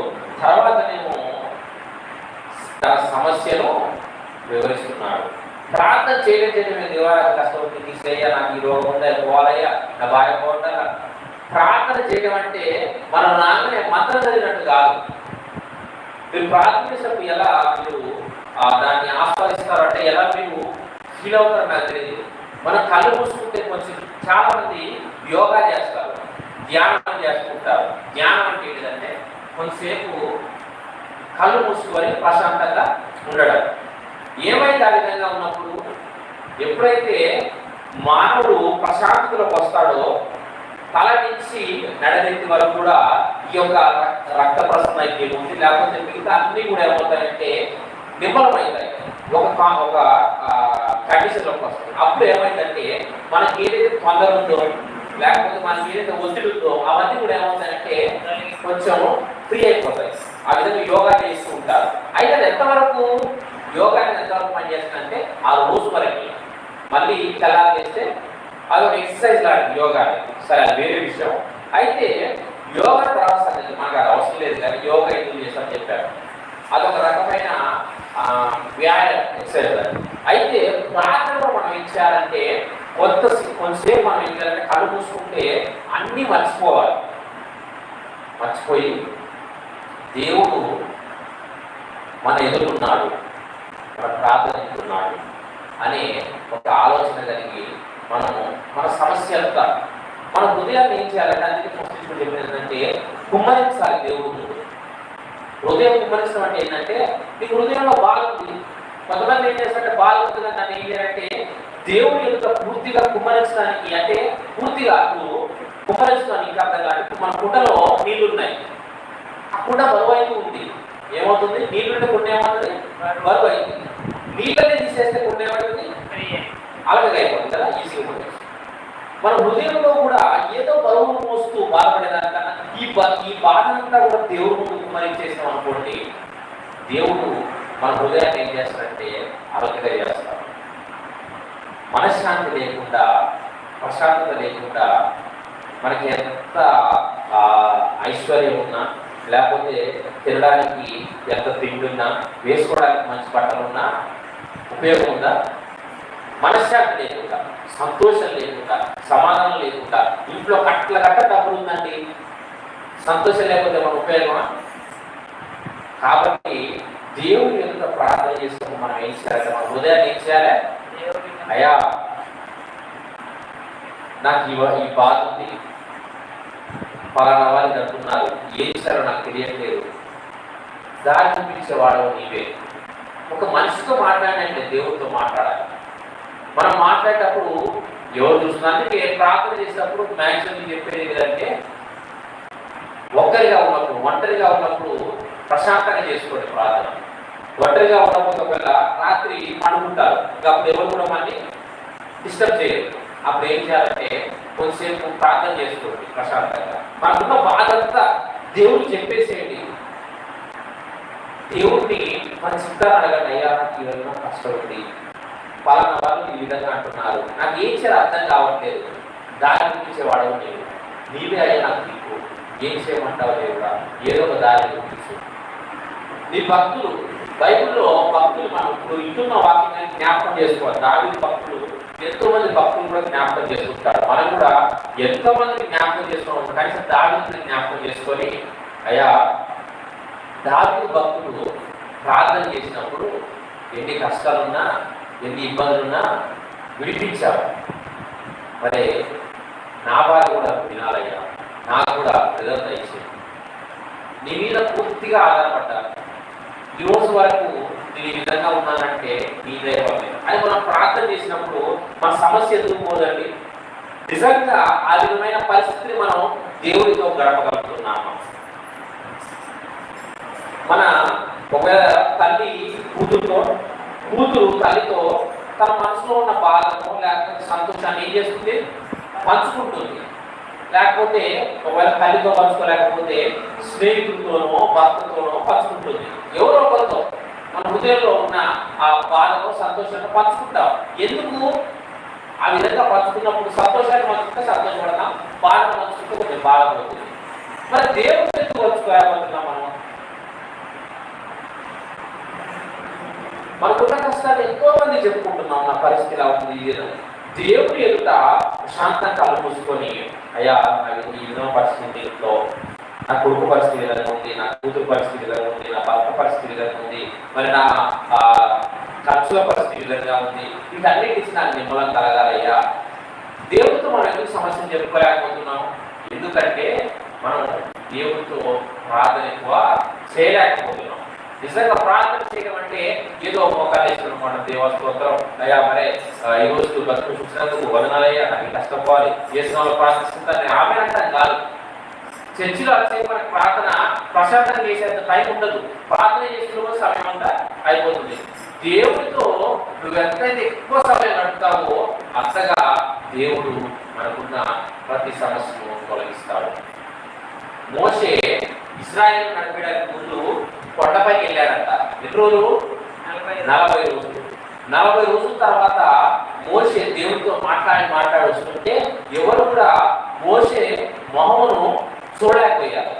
S2: తర్వాతనేమో తన సమస్యను వివరిస్తున్నాడు. ప్రార్థన చేయడం దేవా కష్టం తీసేయ్యా, నాకు ఈ రోగం ఉందా పోవాలయ్యా, నా భార్య పోతారా. ప్రార్థన చేయడం అంటే మనం నాన్ననే మంత్రం చదివినట్టు కాదు. మీరు ప్రార్థన చేసినప్పుడు ఎలా మీరు దాన్ని ఆస్వాదిస్తారంటే ఎలా మీరు ఫీల్ అవుతారు నాకు తెలియదు. మనం కళ్ళు మూసుకుంటే కొంచెం చాలా మంది యోగా చేస్తారు, ధ్యానం చేసుకుంటారు. ధ్యానం అంటే ఏంటంటే కొంతసేపు కళ్ళు మూసుకొని ప్రశాంతంగా ఉండడం. ఏమైతే ఆ విధంగా ఉన్నప్పుడు ఎప్పుడైతే మానవుడు ప్రశాంతతలోకి వస్తాడో తల నుంచి నడనెత్తి వరకు కూడా ఈ యొక్క రక్త ప్రసరణ అయితే ఉంది, లేకపోతే మిగతా అన్ని కూడా ఏమవుతాయంటే నిమ్మలమవుతాయి. ఒక కండిషన్లోకి వస్తుంది. అప్పుడు ఏమైందంటే మనకి ఏదైతే తొందర ఉందో లేకపోతే మనకి ఏదైతే ఒత్తిడి ఉందో అవన్నీ కూడా ఏమవుతాయంటే కొంచెం ఫ్రీ అయిపోతాయి. ఆ విధంగా యోగా చేస్తూ ఉంటారు. అయితే అది ఎంతవరకు యోగా అనేది ఎంతవరకు పనిచేస్తుందంటే ఆ రోజు వరకు, మళ్ళీ తెల్లారి చేస్తే అదొక ఎక్సర్సైజ్ లాంటి యోగా. సరే, అది వేరే విషయం. అయితే యోగా తర్వాత మనకు అది అవసరం లేదు, కానీ యోగా ఎందుకు చేస్తామని చెప్పారు. అదొక రకమైన వ్యాయామం, ఎక్సర్సైజ్. అయితే ప్రార్థనలో మనం ఏం చేయాలంటే కొంతసేపు మనం ఏం చేయాలంటే కళ్ళు మూసుకుంటే అన్నీ మర్చిపోయి దేవుడు మన ఎదురున్నాడు, మన ప్రార్థన ఎదురున్నాడు అనే ఒక ఆలోచన కలిగి మనము మన సమస్య అంతా మన హృదయాన్ని ఏం చేయాలంటే అందుకే ఫస్ట్ చెప్పినది ఏంటంటే కుమ్మరించాలి. దేవుడు హృదయం కుమ్మరించడం అంటే ఏంటంటే నీకు హృదయంలో బాధ ఉంది. కొంతమంది ఏం చేస్తారంటే బాధ ఉంటుందని నన్ను ఏం చేయాలంటే దేవుడి యొక్క పూర్తిగా కుమ్మరించడానికి, అంటే పూర్తిగా కుమ్మరించడానికి అర్థం కాదు. మన కుండలో నీళ్లు ఉన్నాయి, ఆ కుండ బరువు అయితే ఉంది. ఏమవుతుంది? నీళ్ళుంటే కుండ ఏమవుతుంది? బరువు అయింది. నీళ్ళనే తీసేస్తే కుండ ఏమవుతుంది? అలాగే అయిపోతుంది కదా, ఈజీగా ఉంటుంది. మన హృదయంలో కూడా ఏదో బరువును మోస్తూ బాధపడేదానికన్నా ఈ బాధనంతా కూడా దేవుడు ముందు కుమ్మరించేసాం అనుకోండి, దేవుడు మన హృదయాన్ని ఏం చేస్తాడంటే అలకగా చేస్తాడు. మనశ్శాంతి లేకుండా, ప్రశాంతత లేకుండా, మనకి ఎంత ఐశ్వర్యం ఉన్నా, లేకపోతే తినడానికి ఎంత తిండున్నా, వేసుకోవడానికి మంచి బట్టలున్నా ఉపయోగం ఉందా? మనశ్శాంతి లేకుండా, సంతోషం లేకుండా, సమాధానం లేకుండా, ఇంట్లో కట్ట డబ్బులు ఉందండి, సంతోషం లేకపోతే మన ఉపయోగమా? కాబట్టి దేవుని యొక్క ప్రార్థన చేసుకుని మనం ఏం చేయాలి? మన హృదయాన్ని ఏం చేయాలి? అయ్యా, నాకు ఈ బాధ ఉంది, పలానా వాళ్ళు అంటున్నారు, ఏం చేశారో నాకు తెలియట్లేదు, దారి చూపించేవాడవు నీవే. ఒక మనిషితో మాట్లాడినంటే దేవుడితో మాట్లాడాలి. మనం మాట్లాడేటప్పుడు ఎవరు చూస్తున్నా, అందుకే ప్రార్థన చేసినప్పుడు మ్యాక్సిమం చెప్పేది ఏంటంటే ఒంటరిగా ఉన్నప్పుడు ప్రశాంతంగా చేసుకోండి ప్రార్థన. ఒంటరిగా ఉన్నప్పుడు ఒకవేళ రాత్రి పడుకుంటారు, ఇంకా అప్పుడు ఎవరు కూడా మనని డిస్టర్బ్ చేయరు. అప్పుడు ఏం చేయాలంటే కొంచెంసేపు ప్రార్థన చేసుకోండి ప్రశాంతంగా. మనకున్న బాధ అంతా దేవుడికి చెప్పేసేయండి. దేవుడిని మన చిత్తాన్ని అడగండి, అయ్యా నాకు ఇవన్నీ కష్టం ఉంది, పలానా వాళ్ళు ఈ విధంగా అంటున్నారు, నాకు ఏం చేయాలో అర్థం కావట్లేదు, దారి చూపించేవాడవు నేను, నీవే అయ్యా నాకు నీకు ఏం చేయమంటావు దేవుడా, ఏదో ఒక దారి చూపించు. నీ భక్తులు, బైబిల్లో భక్తులు మనం ఇప్పుడు ఇంటున్న వాక్యాన్ని జ్ఞాపకం చేసుకోవాలి. దావీదు భక్తులు, ఎంతో మంది భక్తులు కూడా జ్ఞాపకం చేసుకుంటారు. మనం కూడా ఎంతో మందిని జ్ఞాపకం చేసుకోవాలి. కనీసం దావీదుని జ్ఞాపకం చేసుకొని, అయ్యా దావీదు భక్తులు ప్రార్థన చేసినప్పుడు ఎన్ని కష్టాలున్నా, ఎన్ని ఇబ్బందులున్నా విడిపించావు. మరి నా బాధ కూడా వినాలయ్యా, నాకు కూడా రిజల్ట్ ఇచ్చింది, నీ మీద పూర్తిగా ఆధారపడ్డాను, ఈ రోజు వరకు నేను ఈ విధంగా ఉన్నానంటే నీ దైవం అని మనం ప్రార్థన చేసినప్పుడు మన సమస్య ఎందుకు పోదండి? నిజంగా ఆ విధమైన పరిస్థితిని మనం దేవుడితో గడపగలుగుతున్నాము. మన ఒకవేళ తల్లి కూతురు తల్లితో తన మనసులో ఉన్న బాధను లేకపోతే సంతోషాన్ని ఏం చేస్తుంది? పంచుకుంటుంది. లేకపోతే ఒకవేళ తల్లితో పంచుకోలేకపోతే స్నేహితులతోనో భర్తతోనో పంచుకుంటుంది, ఎవరో ఒకరితో. మన హృదయంలో ఉన్న ఆ బాధను సంతోషాన్ని పంచుకుంటాం. ఎందుకు ఆ విధంగా పంచుకున్నప్పుడు సంతోషాన్ని పంచుకుంటే సంతోషపడతాం, బాధను పంచుకుంటే కొంచెం బాధపడుతుంది. మరి దేవుడు ఎందుకు పంచుకోలేకపోతున్నాం? మనకున్న కష్టాలు ఎంతో మంది చెప్పుకుంటున్నాం, నా పరిస్థితి ఇలా ఉంది. దేవుడి ఎదుట శాంతంగా కళ్ళు మూసుకొని, అయ్యా నాకు ఈ విధమైన పరిస్థితిలో నా కొడుకు పరిస్థితి విధంగా ఉంది, నా కూతురు పరిస్థితి విధంగా ఉంది, నా భర్త పరిస్థితి విధంగా ఉంది, మరి నా ఖర్చుల పరిస్థితి విధంగా ఉంది, వీటన్నిటికి నాకు నిమ్మలం కలగాలయ్యా. దేవుడితో మనం ఎందుకు సమస్యను చెప్పుకోలేకపోతున్నాం? ఎందుకంటే మనం దేవుడితో ప్రార్థన ఎక్కువ చేయలేకపోతున్నాం. నిజంగా ప్రార్థన చేయడం అంటే ఏదో మోకాలేసుకున్నాం, మన దేవస్తోత్రం అయ్యా మరే ఈ రోజు బతుకు చూసినందుకు వదనాలయ్యా, నాకు కష్టపోవాలి చేసిన ప్రార్థిస్తుందని ఆమె అంటాం కాదు. చర్చిలో వచ్చే మనకు ప్రార్థన ప్రశాంతంగా చేసేంత టైం ఉండదు, ప్రార్థన చేసిన సమయం అంతా అయిపోతుంది. దేవుడితో నువ్వు ఎంతైతే ఎక్కువ సమయం గడుపుతావో అంతగా దేవుడు మనకున్న ప్రతి సమస్యను తొలగిస్తాడు. మోషే ఇశ్రాయేలు నడిపేయడానికి ముందు కొండపైకి వెళ్ళాడంట. ఎన్ని రోజులు? 40 రోజులు. 40 రోజుల తర్వాత మోషే దేవుడితో మాట్లాడి వస్తుంటే ఎవరు కూడా మోషే మొహమును చూడలేకపోయారు.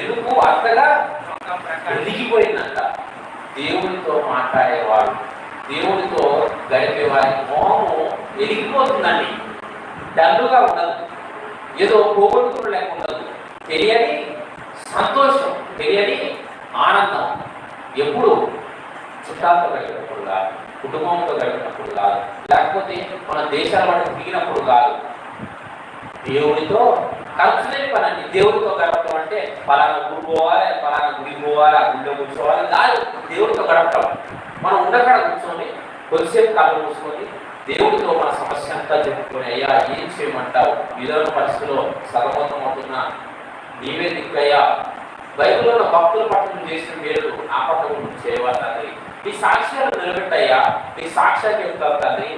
S2: ఎందుకు? అంతగా ఎదిగిపోయిందంట. దేవుడితో మాట్లాడేవాడు, దేవుడితో గడిపేవారి మొహము ఎదిగిపోతుందండి. డల్లుగా ఉండదు, ఏదో పోగొట్టుకుని లేక ఉండదు. తెలియని సంతోషం, తెలియని ఆనందం. ఎప్పుడు? చుట్టాలతో గడిపినప్పుడు కాదు, కుటుంబంతో గడిపినప్పుడు కాదు, లేకపోతే మన దేశాల వాటికి తిరిగినప్పుడు కాదు. దేవుడితో ఖర్చు లేని పని అండి. దేవుడితో గడపడం అంటే పలానా ఊరు పోవాలి, పలానా గుడికి పోవాలి, ఆ గుడిలో కూర్చోవాలి కాదు. దేవుడితో గడపడం మనం ఉండకడ కూర్చొని కొద్దిసేపు కళ్ళు మూసుకొని దేవుడితో మన సమస్య అంతా చెప్పుకొని, అయ్యా ఏం చేయమంటావు, ఏదైనా పరిస్థితిలో సర్వోత్తం అవుతున్నా నీవే దిక్కయ్యా. బైబిల్లో ఉన్న భక్తుల పట్ల చేసిన మేలు ఆ పట్ల చేయవాలి తండ్రి. నీ సాక్ష్యాలు నిలబెట్టయ్యా, నీ సాక్ష్యాలు చెప్తాను తండ్రి.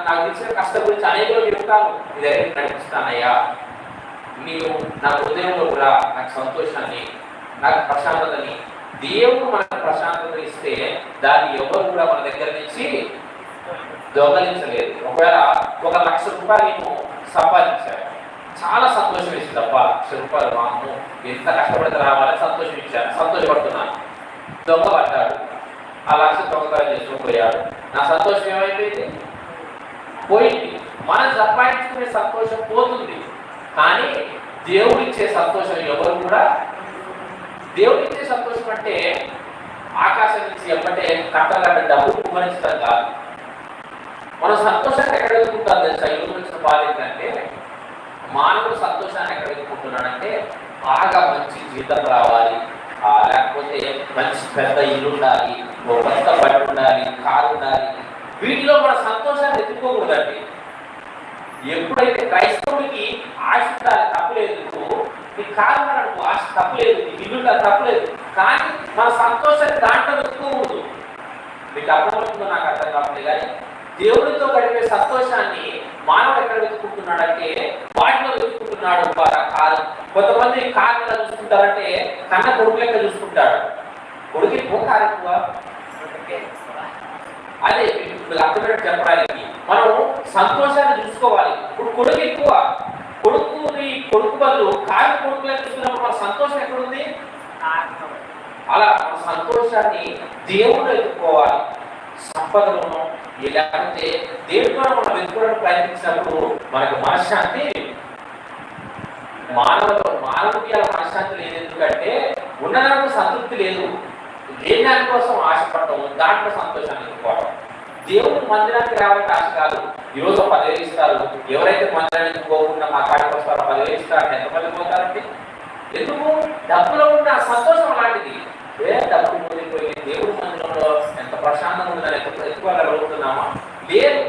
S2: నాకు తెలిసిన కష్టం గురించి అనేకలు చెప్తాను, నీ దగ్గరికి నడిపిస్తానయ్యా. నీవు నా హృదయంలో కూడా నాకు సంతోషాన్ని, నాకు ప్రశాంతతని, దేవుడు మనకు ప్రశాంతత ఇస్తే దాన్ని ఎవరు కూడా మన దగ్గర నుంచి దొంగలించలేదు. ఒకవేళ 1 లక్ష రూపాయలు నేను సంపాదించాను, చాలా సంతోషం ఇస్తుంది. అబ్బా 1,00,000 రూపాయలు మాము ఎంత కష్టపడితే రావాలని సంతోషం ఇచ్చాను, సంతోషపడుతున్నాను. దొంగ పడ్డాడు, ఆ 1,00,000 దొంగతనం చేసుకుపోయాడు. నా సంతోషం ఏమైపోయింది? పోయింది. మనం సంపాదించుకునే సంతోషం పోతుంది, కానీ దేవుడిచ్చే సంతోషం ఎవరు కూడా. దేవుడిచ్చే సంతోషం అంటే ఆకాశం నుంచి ఎప్పటే కట్టగడ్డ డబ్బు కుమరించడం కాదు. మనం సంతోషాన్ని ఎక్కడ వెతుకుంటాం తెలుసా? ఈ రోజు వచ్చిన బాధ ఏంటంటే మానవుడు సంతోషాన్ని ఎక్కడ వెతుకుంటున్నాడంటే బాగా మంచి జీతం రావాలి, లేకపోతే మంచి పెద్ద ఇల్లు ఉండాలి, ఒక కొత్త బండి ఉండాలి, కారు ఉండాలి. వీటిలో మన సంతోషాన్ని వెతుక్కోకూడదండి. ఎప్పుడైతే క్రైస్తవుడికి ఆశ ఉండాలి, తప్పులేదు. నీ కారు మనకు ఆశ తప్పులేదు, నీ ఇల్లు తప్పులేదు, కానీ మన సంతోషాన్ని దాంట్లో వెతుక్కోకూడదు. మీకు అర్థమవుతుందో నాకు అర్థం కావట్లేదు. కానీ దేవుడితో గడిపే సంతోషాన్ని మానవుడు ఎక్కడ వెతుకుంటున్నాడంటే వాటిలో వెతుకుంటున్నాడు. కాదు, కొంతమంది కారు ఎలా చూసుకుంటారంటే కన్న కొడుకు లెక్క చూసుకుంటాడు. కొడుకు ఎక్కువ, కారు ఎక్కువ. అదే అర్థమైనట్టు చెప్పడానికి మనం సంతోషాన్ని చూసుకోవాలి. ఇప్పుడు కొడుకు ఎక్కువ, కొడుకు బదులు కారు కొడుకు లెక్క చూసుకున్నప్పుడు మన సంతోషం ఎక్కడుంది? అలా మన సంతోషాన్ని దేవుడు ఎత్తుకోవాలి. సంపదలను లేకపోతే దేవుడు మనం వెతుకోవడానికి ప్రయత్నించినప్పుడు మనకు మనశ్శాంతి, మానవుడికి అలా మనశ్శాంతి లేదు. ఎందుకంటే ఉన్నదాంట్లో సంతృప్తి లేదు, లేని దానికోసం ఆశపడటం, దాంట్లో సంతోషాన్ని ఎత్తుకోవడం. దేవుడు మందిరానికి రావాలంటే ఆశ కాదు. ఈరోజు 10,000 ఇస్తారు, ఎవరైతే మందిరానికి పోకుండా మా కాడికి వస్తారో 10,000 ఇస్తారంటే ఎంతమంది పోతారండి? ఎందుకు? డబ్బులో ఉన్న సంతోషం అలాంటిది. డబ్బు పోయి దేవుడు మందిరంలో ఎంత ప్రశాంతంగా ఉందని ఎక్కువ అడుగుతున్నామా? లేదు.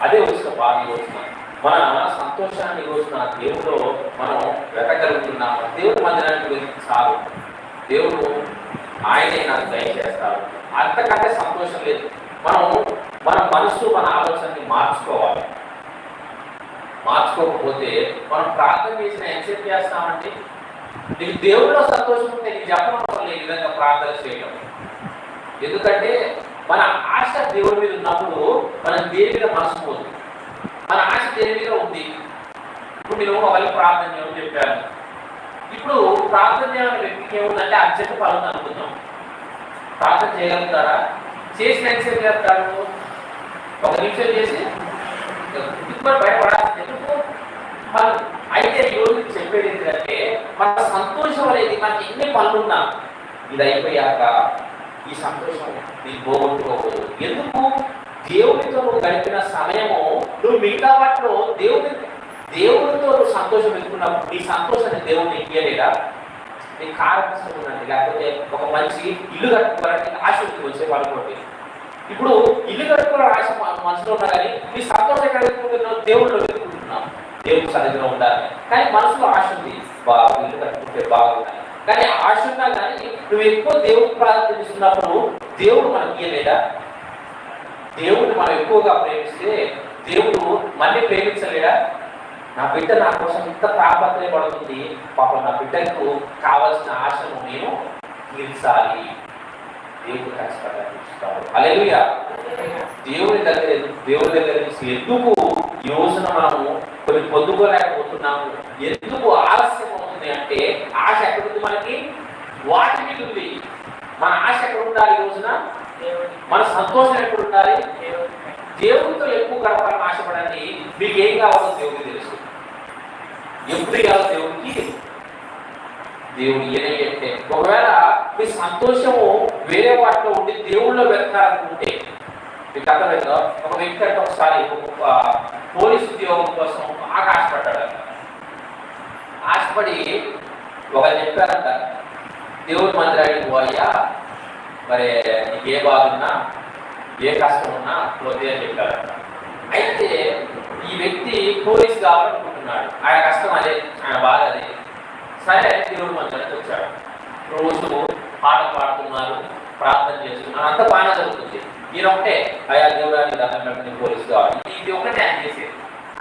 S2: అదే వచ్చిన బాధ వచ్చిన మన సంతోషాన్ని రోజున దేవుడు మనం వెతగలుగుతున్నాము. దేవుడు మందిరానికి వెళ్ళి చాలు, దేవుడు ఆయనే నాకు దయచేస్తారు. అంతకంటే సంతోషం లేదు. మన మనసు, మన ఆలోచనని మార్చుకోవాలి. మార్చుకోకపోతే మనం ప్రార్థన చేసిన ఎంతసేపు చేస్తామంటే, నీకు దేవుడిలో సంతోషం ఉంటే నీకు చెప్పడం వల్ల ఈ విధంగా ప్రార్థన చేయడం. ఎందుకంటే మన ఆశ దేవుడి మీద ఉన్నప్పుడు మనం దేని మీద మనసు పోతుంది. మన ఆశ దేని మీద ఉంది. ఇప్పుడు నేను ఒకవేళ ప్రార్థన చేయమని చెప్పాను. ఇప్పుడు ప్రార్థన చేయమని వ్యక్తికి ఏముందంటే అర్జెంట్ పనులు అనుకుందాం. ప్రార్థన చేయగలుగుతారా? చేసి ఎంతసేపు చేస్తాడు? ఒక నిమిషం చేసి భయపడాలి. ఎందుకు? అయితే ఈరోజు చెప్పేది ఏంటంటే మన సంతోషం అనేది మనకి ఎన్ని పనులున్నా ఇది అయిపోయాక ఈ సంతోషం నీకు పోగొట్టుకోకూడదు. ఎందుకు? దేవుడితో నువ్వు గడిపిన సమయము నువ్వు మిగతా వాటిలో దేవుడితో నువ్వు సంతోషం పెట్టుకున్నప్పుడు నీ సంతోషాన్ని దేవుడిని ఇయ్యలేదా? నీ కారణం ఉందండి, లేకపోతే ఒక మంచి ఇల్లు కట్టుకోవాలంటే ఆశ ఉంటుంది వచ్చే వాళ్ళతోటి. ఇప్పుడు ఇల్లు కట్టుకోవాలని ఆశ మనసులో ఉన్నా కానీ నీ సంతోషం ఎక్కడ వెతుకుంటున్నావు? దేవుడిలో వెతుకుంటున్నావు. దేవుడి సన్నిధిలో ఉండాలి. కానీ మనసులో ఆశ ఉంది, ఇల్లు కట్టుకుంటే బాగుంటాయి. కానీ ఆశ ఉన్నా కానీ నువ్వు ఎక్కువ దేవుడు ప్రార్థిస్తున్నప్పుడు దేవుడు మనకి ఇయ్యలేదా? దేవుడిని మనం ఎక్కువగా ప్రేమిస్తే దేవుడు మళ్ళీ ప్రేమించలేడా? నా బిడ్డ నా కోసం ఇంత తాపత్రయపడుతుంది, పాపం నా బిడ్డకు కావాల్సిన ఆశను నేను తీర్చాలి. దేవుడు ఖచ్చితంగా తీర్చుతాడు. హల్లెలూయా. దేవుడి దగ్గర నుంచి ఎందుకు యోజన మనము కొన్ని పొందుకోలేకపోతున్నాము? ఎందుకు ఆలస్యం అవుతుంది అంటే ఆశ ఎక్కడుంది? మనకి వాటి మీద ఉంది. మన ఆశ ఎక్కడ ఉండాలి? యోజన మన సంతోషం ఎక్కడ ఉండాలి? దేవుడితో ఎక్కువ గడపాలని ఆశపడండి. మీకు ఏం కావాలో దేవుడికి తెలుసు. ఎప్పుడు కావాలో దేవుడికి దేవుడు ఏదైతే ఒకవేళ మీ సంతోషము వేరే వాటిలో ఉండి దేవుళ్ళో వెతకాలనుకుంటే మీకు అర్థమైందో. ఒక వ్యక్తి అంటే ఒకసారి పోలీసు ఉద్యోగం కోసం బాగా ఆశపడ్డాడు. ఆశపడి ఒకరు చెప్పారంట, దేవుడి మందిరానికి పోయ్యా, మరి నీకు ఏ బాధ ఉన్నా ఏ కష్టం ఉన్నా పోతే అని చెప్పారంట. అయితే ఈ వ్యక్తి పోలీసు కావాలనుకుంటున్నాడు. ఆయన కష్టం అదే, ఆయన బాధ అదే. సరే దేవుడు మందిరానికి వచ్చాడు. రోజు పాటలు పాడుతున్నారు, ప్రార్థన చేస్తున్నారు, అంత బాగా జరుగుతుంది. ఈయన ఒకటే అయా దేవుడానికి దండం పెట్టిన పోలీసు కావాలి, ఇది ఒకటే ఆయన చేసేది.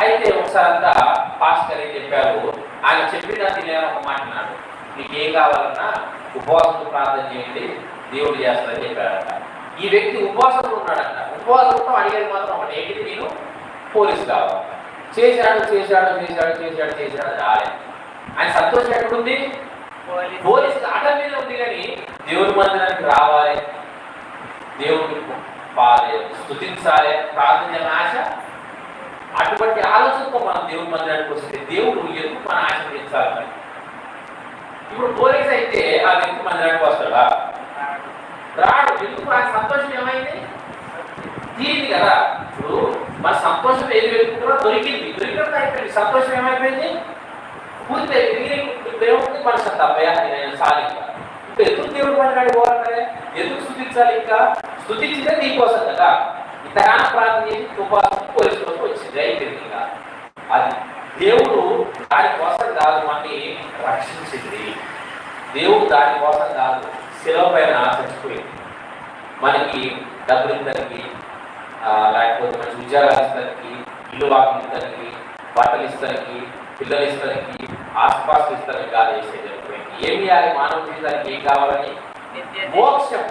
S2: అయితే ఒకసారి అంతా పాస్టర్ ఏం చెప్పారు, ఆయన చెప్పిన నేను ఒక మాట అన్నాడు, మీకు ఏం కావాలన్నా ఉపవాసంతో ప్రార్థన చేయండి, దేవుడు చేస్తారని చెప్పారంట. ఈ వ్యక్తి ఉపవాసంలో ఉన్నాడంట. ఉపవాసంతో అడిగేది మాత్రం ఒకటి, ఏంటి? నేను పోలీసు కావాలి. చేశాడు చేశాడు చేశాడు చేశాడు చేశాడు రాలేదు. ఆయన సంతోషం ఎక్కడుంది? పోలీసు ఆట మీద ఉంది. కానీ దేవుడి మందిరానికి రావాలి, దేవుడిని స్తుతించాలి, ప్రార్థన చేయాలని ఆశ, అటువంటి ఆలోచనతో మనం దేవుడి మందిరానికి వస్తే దేవుడు ఎందుకు మన ఆశ తీర్చాలి? ఇప్పుడు పోలీసు అయితే ఆ వ్యక్తి మందిరానికి వస్తాడా? రాడు. ఎందుకు? ఆయన సంతోషం ఏమైంది? తీరింది కదా. ఇప్పుడు మన సంతోషం ఏది వెతుకుంటారో దొరికింది, దొరికినట్టు అయిపోయింది. సంతోషం ఏమైపోయింది? పూర్తి దేవుడికి మనిషి అంత అభయాన్ని సాధించాలి. ఇప్పుడు ఎందుకు దేవుడు మందిరానికి పోవాలంటే ఎందుకు స్తుతించాలి? ఇంకా స్తుతించిందే నీకోసం కదా. ఇంతగానో ప్రార్థన చేసి ఉపవాసం పోలీసు కోసం వచ్చింది, అయిపోయింది. ఇంకా అది దేవుడు దానికోసం కాదు మనని రక్షించింది. దేవుడు దానికోసం కాదు శిలువ పైన చచ్చిపోయింది. మనకి డబ్బులు ఇద్దరికి, లేకపోతే మంచి ఉద్యోగాలు ఇస్తానికి, ఇల్లు వాకిలు ఇస్తానికి, బట్టలు ఇస్తానికి, పిల్లలు ఇస్తానికి, ఆస్పాస్తులు ఇస్తానికి కాదు చేసేది. ఏమి చేయాలి? మానవ జీవితానికి ఏం కావాలని? మోక్షం.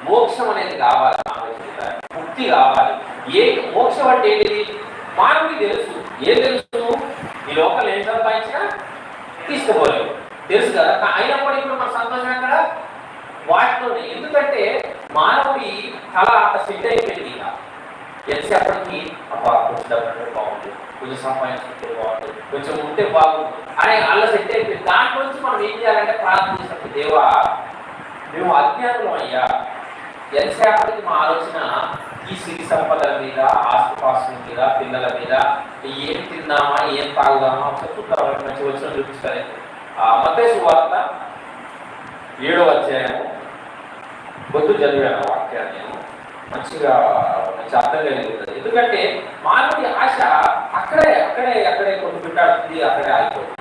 S2: మోక్షం అనేది కావాలి. మానవ జీవితానికి ముక్తి కావాలి. మోక్షం అంటే ఏంటిది? మానవుడికి తెలుసు. ఏం తెలుసు? ఈ లోకల్ ఏం సంపాదించినా తీసుకోలేవు, తెలుసు కదా. అయినప్పటికీ కూడా మన సంతోషం ఎక్కడ? వాటిలోనే. ఎందుకంటే మానవుడి కళ అంత సెట్ అయిపోయింది. ఇక ఎంతసేపటికి అబ్బా కొంచెం డబ్బు బాగుంటుంది, కొంచెం సంపాదించుకుంటే బాగుంటుంది, కొంచెం ఉంటే బాగుంటుంది అనే అలా సెట్ అయిపోయింది. దాంట్లో నుంచి మనం ఏం చేయాలంటే ప్రార్థన చేసినప్పుడు, దేవా మేము అజ్ఞానులం అయ్యా, ఎంతసేపటికి మా ఆలోచన ఈ సిరి సంపదల మీద, ఆస్తిపాస్తుల మీద, పిల్లల మీద, ఏం తిందామా ఏం తాగుదామా ఒకసారి చూద్దామా, మంచి వచ్చిన చూపిస్తారు. మత్తయి సువార్త 7వ అధ్యాయము పొద్దు చదివాను వాక్యాన్ని నేను, మంచిగా మంచి అర్థం కలిగింది. ఎందుకంటే మానవుడి ఆశ అక్కడే అక్కడే అక్కడే కొట్టు పెట్టాడుతుంది, అక్కడే ఆగిపోతుంది.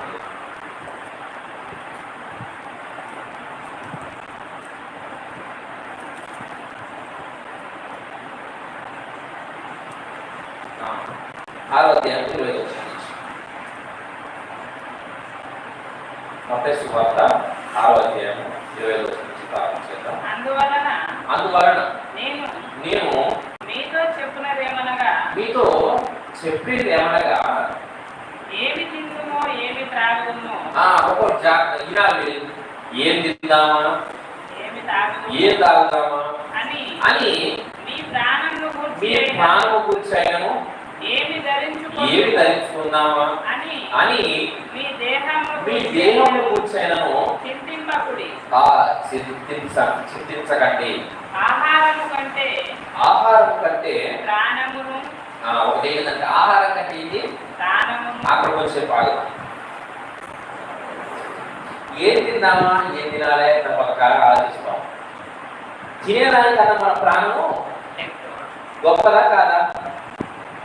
S2: మత్తయి సువార్త 6వ అధ్యాయం 20వ వచనం నుంచి ప్రారంభించేద్దాం.
S3: అందువలన
S2: అందువలన
S3: నేను
S2: నేను
S3: మీతో చెప్పున్నదేమనగా
S2: మీతో చెప్పేది ఏమనగా
S3: ఏమి తిందుమో ఏమి త్రాగుదుమో
S2: ఒక వినాలి. ఏం తిందామా,
S3: ఏమి తాగుదుమో
S2: ఏం తాగుదామా
S3: అని
S2: అని
S3: మీ ప్రాణమును
S2: మీ
S3: గూర్చి
S2: ప్రాణము గురించైనను
S3: ఏమి
S2: ఏమి ధరించుకుందామా
S3: అని
S2: అని
S3: మీ దేహమును
S2: మీ దేహమును గురించైనను
S3: చింతింపకుడి.
S2: చింతించకండి.
S3: ఆహారము కంటే
S2: ఆహారం కంటే
S3: ప్రాణమును,
S2: ఒకటి ఏంటంటే ఆహారం కంటే ఇది
S3: ప్రాణమును
S2: అక్కడ వచ్చే పాడు. ఏం తిందామా, ఏం తినాలి రకరకాల ఆలోచిస్తాం. తినేదానికన్నా మన ప్రాణము గొప్పదా కాదా?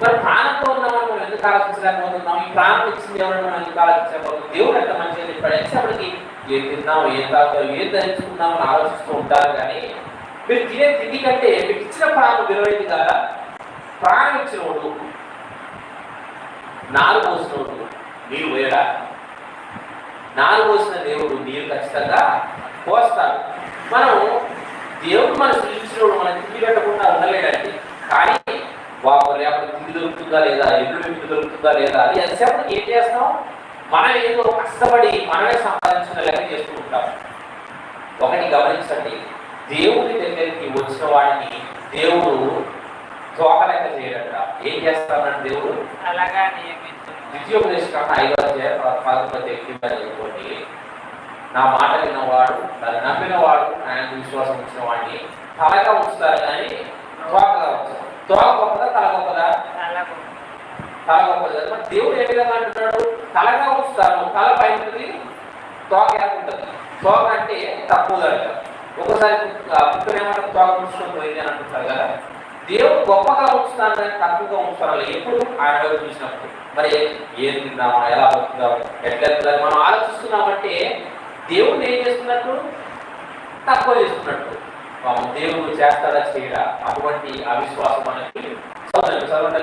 S2: మరి ప్రాణంతో ఉన్నామని మనం ఎందుకు ఆలోచించలేకపోతున్నాం? ఈ ప్రాణం ఇచ్చింది ఎవరైనా మనం ఎందుకు ఆలోచించకపోతున్నాం? దేవుడు ఎంత మంచిగా చెప్పాడు. ఎంతసేపటికి ఏం తిన్నాం, ఏం తాగుతాం, ఏం ధరించుకుందామని ఆలోచిస్తూ ఉంటారు. కానీ మీరు తినే తిండి కంటే మీకు ఇచ్చిన ప్రాణం విలువైంది కదా. ప్రాణం ఇచ్చినోడు, నారు పోసినోడు నీరు పోయడా? నారు పోసిన దేవుడు నీరు ఖచ్చితంగా పోస్తాడు. మనం దేవుడు మన సృష్టించినోడు మనం తిండి పెట్టకుండా ఉండలేడండి. కానీ రేపటి తిండి దొరుకుతుందా లేదా, ఎల్లుండి తిండి దొరుకుతుందా లేదా అది ఎంతసేపటికి ఏం చేస్తాం? మనం ఏదో కష్టపడి మనమే సంపాదించిన లెక్క చేస్తూ ఉంటాం. ఒకటి గమనించండి, దేవుడి దగ్గరికి వచ్చిన వాడిని దేవుడు తోకలెక్క చేయడట. ఏం చేస్తానంటే దేవుడు
S3: అలాగా నియమించును.
S2: ద్వితీయోపదేశకాండ 5వ అధ్యాయం 11 నా మాట విన్నవాడు, నన్ను నమ్మినవాడు, ఆయన విశ్వాసం ఉంచిన వాడిని తలగా ఉంచుతారు కానీ తోకగా ఉంచుతారు. తోక గొప్పదా తల గొప్పదా? తల గొప్పది కదా. మరి దేవుడు ఏ విధంగా అంటున్నాడు? తలగా ఉంచుతారు, తల పైన ఉంటుంది, తోక ఎలా ఉంటుంది? తోక అంటే తక్కువగా కదా. ఒకసారి పుట్టునేమంటే తోక ఉంచుకొని పోయింది అని అంటుంటారు కదా. దేవుడు గొప్పగా ఉంచుతాను కానీ తక్కువగా ఉంచుతారు ఎప్పుడు ఆయన వైపు చూసినప్పుడు. మరి ఏం తిందామా, ఎలా బతుకుదాము, ఎట్లా మనం ఆలోచిస్తున్నామంటే దేవుడిని ఏం చేస్తున్నట్టు? తక్కువ చేస్తున్నట్టు. దేవుడు చేస్తాడా చేయడా? అటువంటి అవిశ్వాసం మనకి చదవండి.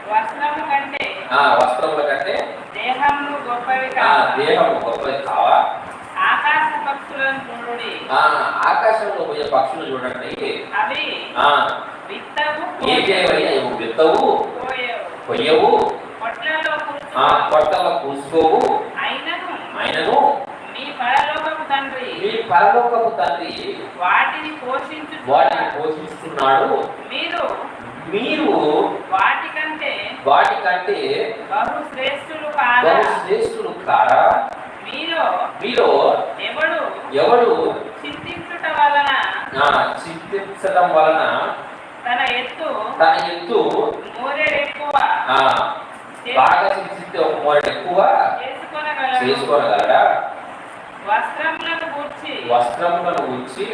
S2: వస్త్రముల కంటే
S3: దేహము గొప్పవి
S2: కావా?
S3: ఆకాశ పక్షులను చూడండి.
S2: ఆకాశంలో పోయే పక్షులు చూడండి.
S3: అవి విత్తవు,
S2: విత్తవు, కొయ్యవు, పొట్టలో కూసుకోవు. అయినను
S3: మీ పరలోకపు
S2: తండ్రి
S3: వాటిని
S2: పోషిస్తున్నాడు. మీరు
S3: వాటికంటే బహు శ్రేష్ఠులు
S2: కారా? మీలో ఎవడు
S3: చింతించటం
S2: వలన
S3: తన ఎత్తు మోరెడు ఎక్కువ
S2: బాగా చింతిస్తే ఒక మోరెడు ఎక్కువ చేసుకోనగలడా?
S3: వస్త్రములను గూర్చి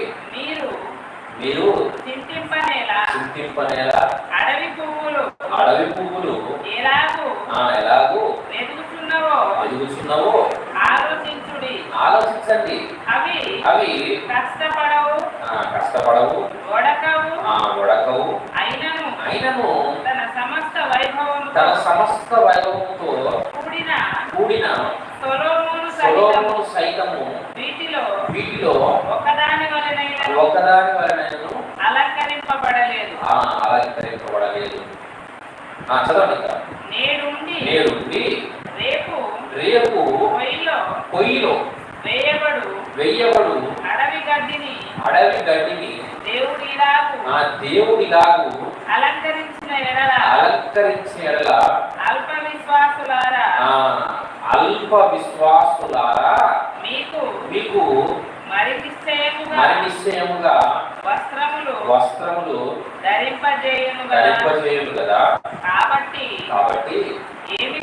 S3: మీరు చింతింపనేలా అడవి పువ్వులు
S2: ఎలాగూ
S3: ఎదుగుచున్నవో ఆలోచించండి. అవి కష్టపడవు,
S2: ఒడకవు. అయినను
S3: తన సమస్త
S2: వైభవముతో కూడిన సొలొమోను సైతము వీటిలో ఒకదాని వలనైనను
S3: అలంకరింపబడలేదు.
S2: చదవండి. నేడుండి రేపు పొయ్యిలో వేయబడు
S3: అడవి గడ్డిని
S2: దేవుడిలాగు
S3: అలంకరించిన ఎడల అల్ప విశ్వాసులారా
S2: మీకు
S3: మరి
S2: నిశ్చయముగా వస్త్రములు
S3: ధరింపజేయును
S2: కదా.
S3: కాబట్టి
S2: ఏమి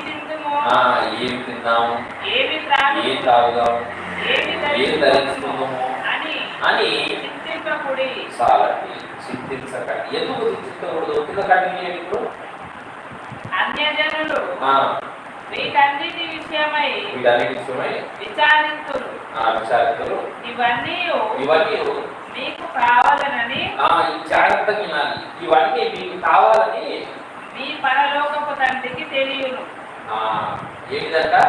S2: తిందాము, ఏమి తాగుదాము, ఏమి ధరించుకుందాము అని చింతించకండి. ఎందుకు చింతించకూడదు? ఎందుకంటే ఇప్పుడు
S3: అన్యజనులు వీటన్నిటి విషయమై విచారింతురు. ఇవన్నీ మీకు కావాలని
S2: జాగ్రత్తగా వినాలి. ఇవన్నీ మీకు కావాలని
S3: మీ పరలోకపు తండ్రికి తెలియను.
S2: ఏ విధంగా